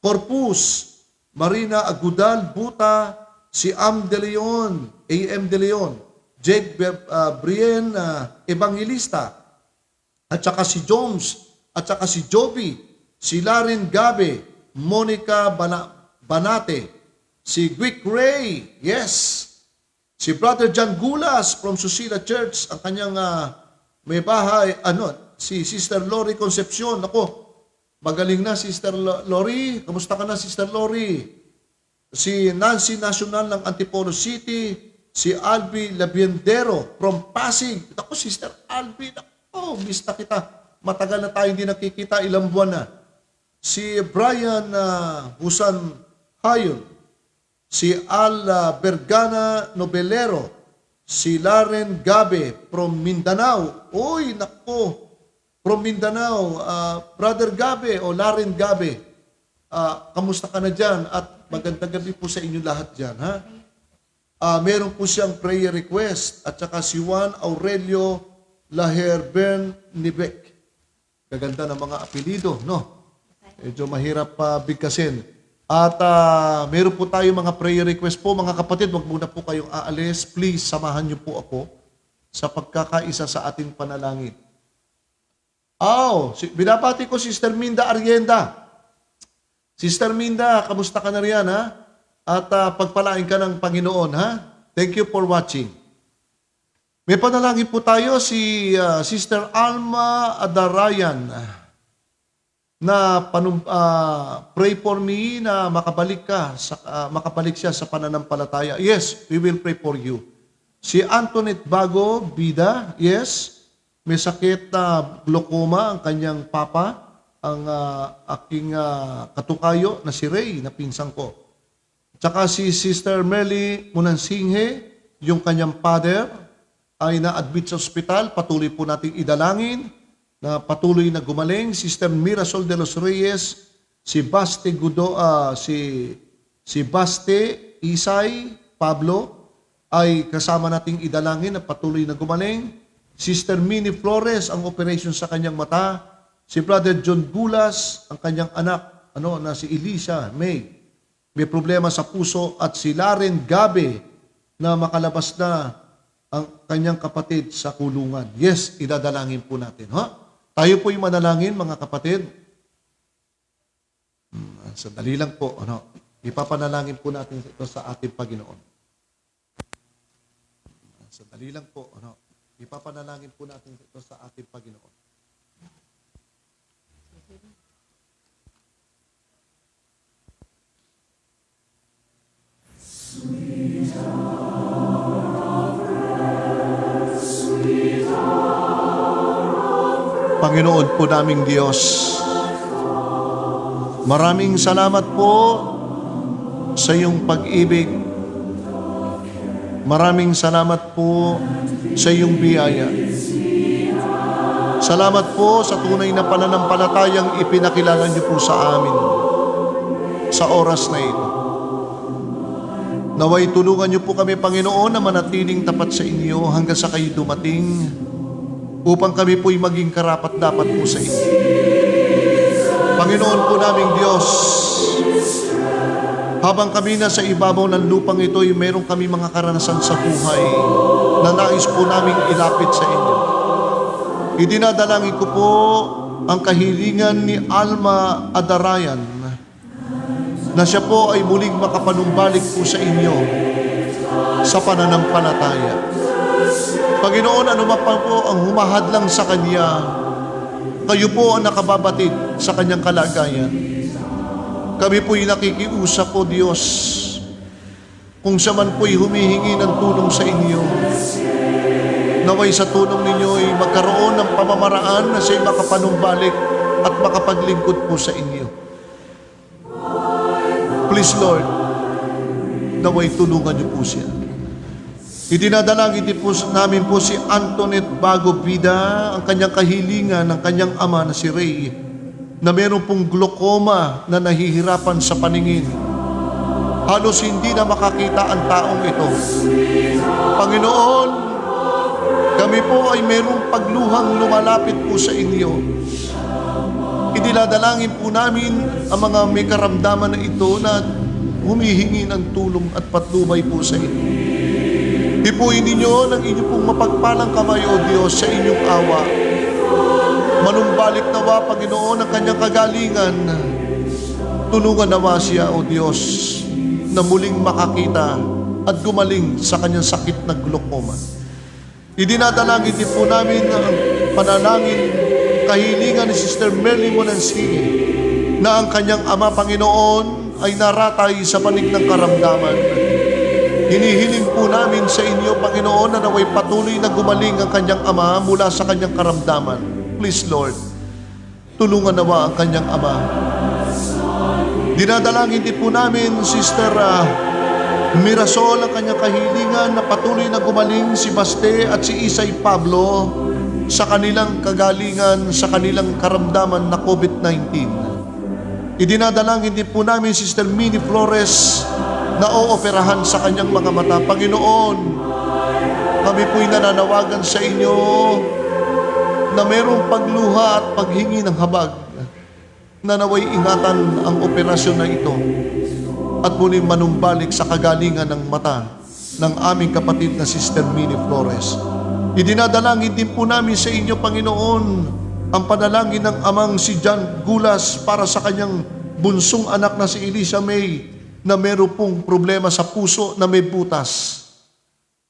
[SPEAKER 3] Corpus, Marina Agudal Buta, si AM De Leon, Jake Brien Evangelista, at saka si Jones, at saka si Joby, si Larin Gabe, Monica Banate, si Gwick Ray, yes, si Brother John Gulas from Susila Church, ang kanyang may bahay, si Sister Lori Concepcion. Ako, magaling na Sister Lori. Kamusta ka na, Sister Lori? Si Nancy Nacional ng Antipolo City, si Albi Labiendero from Pasig. Ako, Sister Albi, miss na kita. Matagal na tayo hindi nakikita, ilang buwan na. Si Brian Husan Hayon, si Al Bergana Nobelero, si Laren Gabe from Mindanao. Uy, nako, from Mindanao. Brother Gabe o Laren Gabe, kamusta ka na dyan? At magandang gabi po sa inyo lahat dyan, ha? Meron po siyang prayer request at saka si Juan Aurelio Laherbern Nibek. Gaganda ng mga apelido, no? Medyo mahirap bigkasin. At meron po tayo mga prayer request po. Mga kapatid, wag muna po kayong aalis. Please, samahan niyo po ako sa pagkakaisa sa ating panalangin. Binabati ko Sister Minda Arienda. Sister Minda, kamusta ka na riyan, ha? At pagpalain ka ng Panginoon, ha? Thank you for watching. May panalangin po tayo si Sister Alma Adarayan na pray for me na makabalik siya sa pananampalataya. Yes, we will pray for you. Si Antoinette Bago Bida, yes, may sakit na glaucoma ang kanyang papa, ang aking katukayo na si Ray, na pinsang ko. Tsaka si Sister Merly Munansinghe, yung kanyang father, ay na-admit sa ospital. Patuloy po nating idalangin na patuloy na gumaling. Sister Mirasol de los Reyes, si Baste Isay Pablo, ay kasama nating idalangin na patuloy na gumaling. Sister Minnie Flores, ang operation sa kanyang mata. Si Brother John Bulas, ang kanyang anak, na si Elisa May, may problema sa puso. At si Laren Gabe, na makalabas na ang kanyang kapatid sa kulungan. Yes, idadalangin po natin. Tayo po'y manalangin, mga kapatid. Sandali lang po. Ipapanalangin po natin ito sa ating Panginoon. Sandali lang po. Ipapanalangin po natin ito sa ating Panginoon. Panginoon po naming Diyos, maraming salamat po sa iyong pag-ibig. Maraming salamat po sa iyong biyaya. Salamat po sa tunay na pananampalatayang ipinakilala niyo po sa amin sa oras na ito. Naway tulungan niyo po kami, Panginoon, na manatiling tapat sa inyo hanggang sa kayo dumating, upang kami po'y maging karapat-dapat po sa inyo. Panginoon po naming Diyos, habang kami na sa ibabaw ng lupang ito, ay mayroong kami mga karanasan sa buhay na nais po naming ilapit sa inyo. Idinadalangin ko po ang kahilingan ni Alma Adarayan na siya po ay muling makapanumbalik po sa inyo sa pananampalataya. Panginoon, ano pa po ang humahadlang sa Kanya, kayo po ang nakababatid sa Kanyang kalagayan. Kami po'y nakikiusap po, Diyos, kung siya man po'y humihingi ng tulong sa inyo, naway sa tulong ninyo ay magkaroon ng pamamaraan na siya'y makapanumbalik at makapaglingkod po sa inyo. Please, Lord, naway tulungan niyo po siya. Idinadalangin din po namin po si Antoinette Bago Bida, ang kanyang kahilingan ng kanyang ama na si Ray, na meron pong glaucoma na nahihirapan sa paningin. Halos hindi na makakita ang taong ito. Panginoon, kami po ay merong pagluhang lumalapit po sa inyo. Idinadalangin po namin ang mga may karamdaman na ito na humihingi ng tulong at patnubay po sa inyo. Ipuin ninyo ng inyong pong mapagpalang kamay, O Diyos, sa inyong awa. Manumbalik nawa, Panginoon, ang kanyang kagalingan. Tulungan nawa siya, O Diyos, na muling makakita at gumaling sa kanyang sakit na glaucoma. Idinadalangin din po namin ang panalangin, kahilingan ni Sister Merly Munansinghe, na ang kanyang ama, Panginoon, ay naratay sa panig ng karamdaman. Hinihiling po namin sa inyo, Panginoon, na naway patuloy na gumaling ang kanyang ama mula sa kanyang karamdaman. Please, Lord, tulungan nawa ang kanyang ama. Dinadalangin din po namin, Sister Mirasol, ang kanyang kahilingan na patuloy na gumaling si Baste at si Isay Pablo sa kanilang kagalingan, sa kanilang karamdaman na COVID-19. Idinadalangin din po namin, Sister Minnie Flores, na ooperahan sa kanyang mga mata. Panginoon, kami po'y nananawagan sa inyo na mayroong pagluha at paghingi ng habag na naway ingatan ang operasyon na ito at muling manumbalik sa kagalingan ng mata ng aming kapatid na Sister Minnie Flores. Idinadalangin din po namin sa inyo, Panginoon, ang panalangin ng amang si John Gulas para sa kanyang bunsong anak na si Elisa May na meron pong problema sa puso na may butas.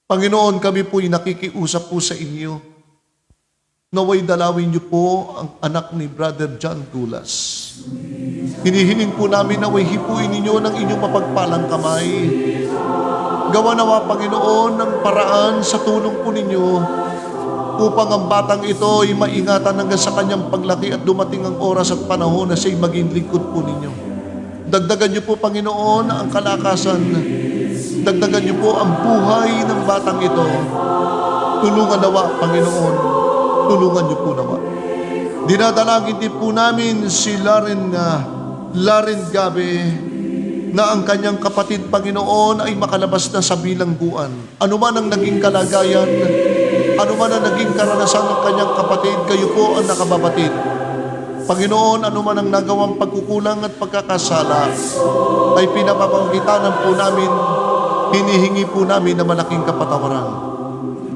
[SPEAKER 3] Panginoon, kami po'y nakikiusap po sa inyo. Naway dalawin niyo po ang anak ni Brother John Gulas. Hinihiling po namin naway hipuin ninyo ng inyong mapagpalang kamay. Gawa nawa, Panginoon, ng paraan sa tulong po ninyo upang ang batang ito ay maingatan hanggang sa kanyang paglaki at dumating ang oras at panahon na siya'y maging lingkod po ninyo. Dagdagan niyo po, Panginoon, ang kalakasan. Dagdagan niyo po ang buhay ng batang ito. Tulungan nawa, Panginoon. Tulungan niyo po nawa. Dinadalangin din po namin si Laren Gabe na ang kanyang kapatid, Panginoon, ay makalabas na sa bilangguan. Ano man ang naging kalagayan, ano man ang naging karanasan ng kanyang kapatid, kayo po ang nakababatid. Panginoon, ano man ang nagawang pagkukulang at pagkakasala, ay pinapapangkitanan po namin, hinihingi po namin na malaking kapatawaran.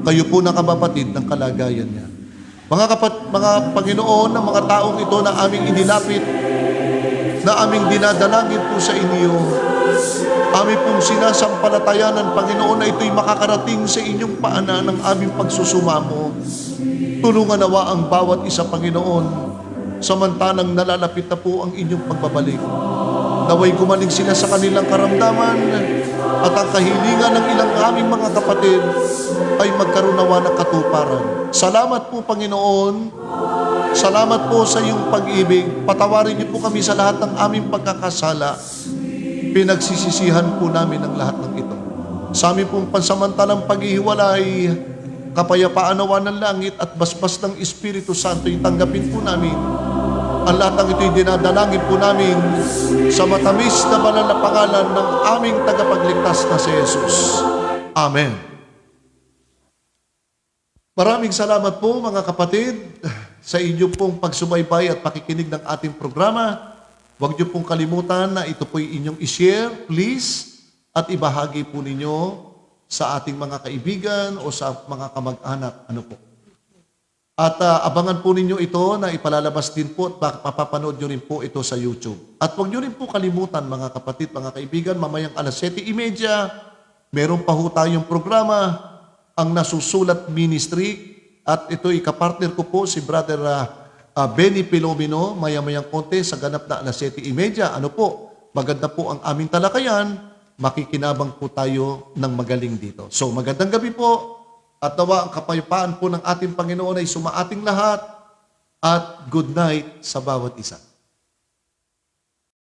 [SPEAKER 3] Kayo po nakababatid ng kalagayan niya. Mga Panginoon, ng mga taong ito na aming inilapit, na aming dinadalangin po sa inyo, aming pong sinasampalatayanan, Panginoon, na ito'y makakarating sa inyong paanan ng aming pagsusumamo. Tulungan nawa ang bawat isa, Panginoon, samantalang nalalapit na po ang inyong pagbabalik. Naway gumaling sila sa kanilang karamdaman at ang kahilingan ng ilang aming mga kapatid ay magkaroon nawa ng katuparan. Salamat po, Panginoon. Salamat po sa iyong pag-ibig. Patawarin niyo po kami sa lahat ng aming pagkakasala. Pinagsisisihan po namin ang lahat ng ito. Sa aming pong pansamantalang paghihiwalay, kapayapaan nawa ng langit at basbas ng Espiritu Santo yung tanggapin po namin. Ang lahat ng ito'y dinadalangin po namin sa matamis na banal na pangalan ng aming tagapagligtas na si Jesus. Amen. Maraming salamat po, mga kapatid, sa inyo pong pagsubaybay at pakikinig ng ating programa. Huwag niyo pong kalimutan na ito po'y inyong i-share, please, at ibahagi po ninyo sa ating mga kaibigan o sa mga kamag-anak. Ano po? At abangan po ninyo ito na ipalalabas din po at mapapanood nyo rin po ito sa YouTube. At huwag nyo rin po kalimutan, mga kapatid, mga kaibigan, mamayang 7:30, meron pa ho tayong programa, ang Nasusulat Ministry, at ito'y kapartner ko po si Brother Benny Pilomino, maya-mayang konti sa ganap na 7:30. Ano po, maganda po ang aming talakayan, makikinabang po tayo ng magaling dito. So magandang gabi po, at nawa ang kapayapaan po ng ating Panginoon ay sumaating lahat, at good night sa bawat isa.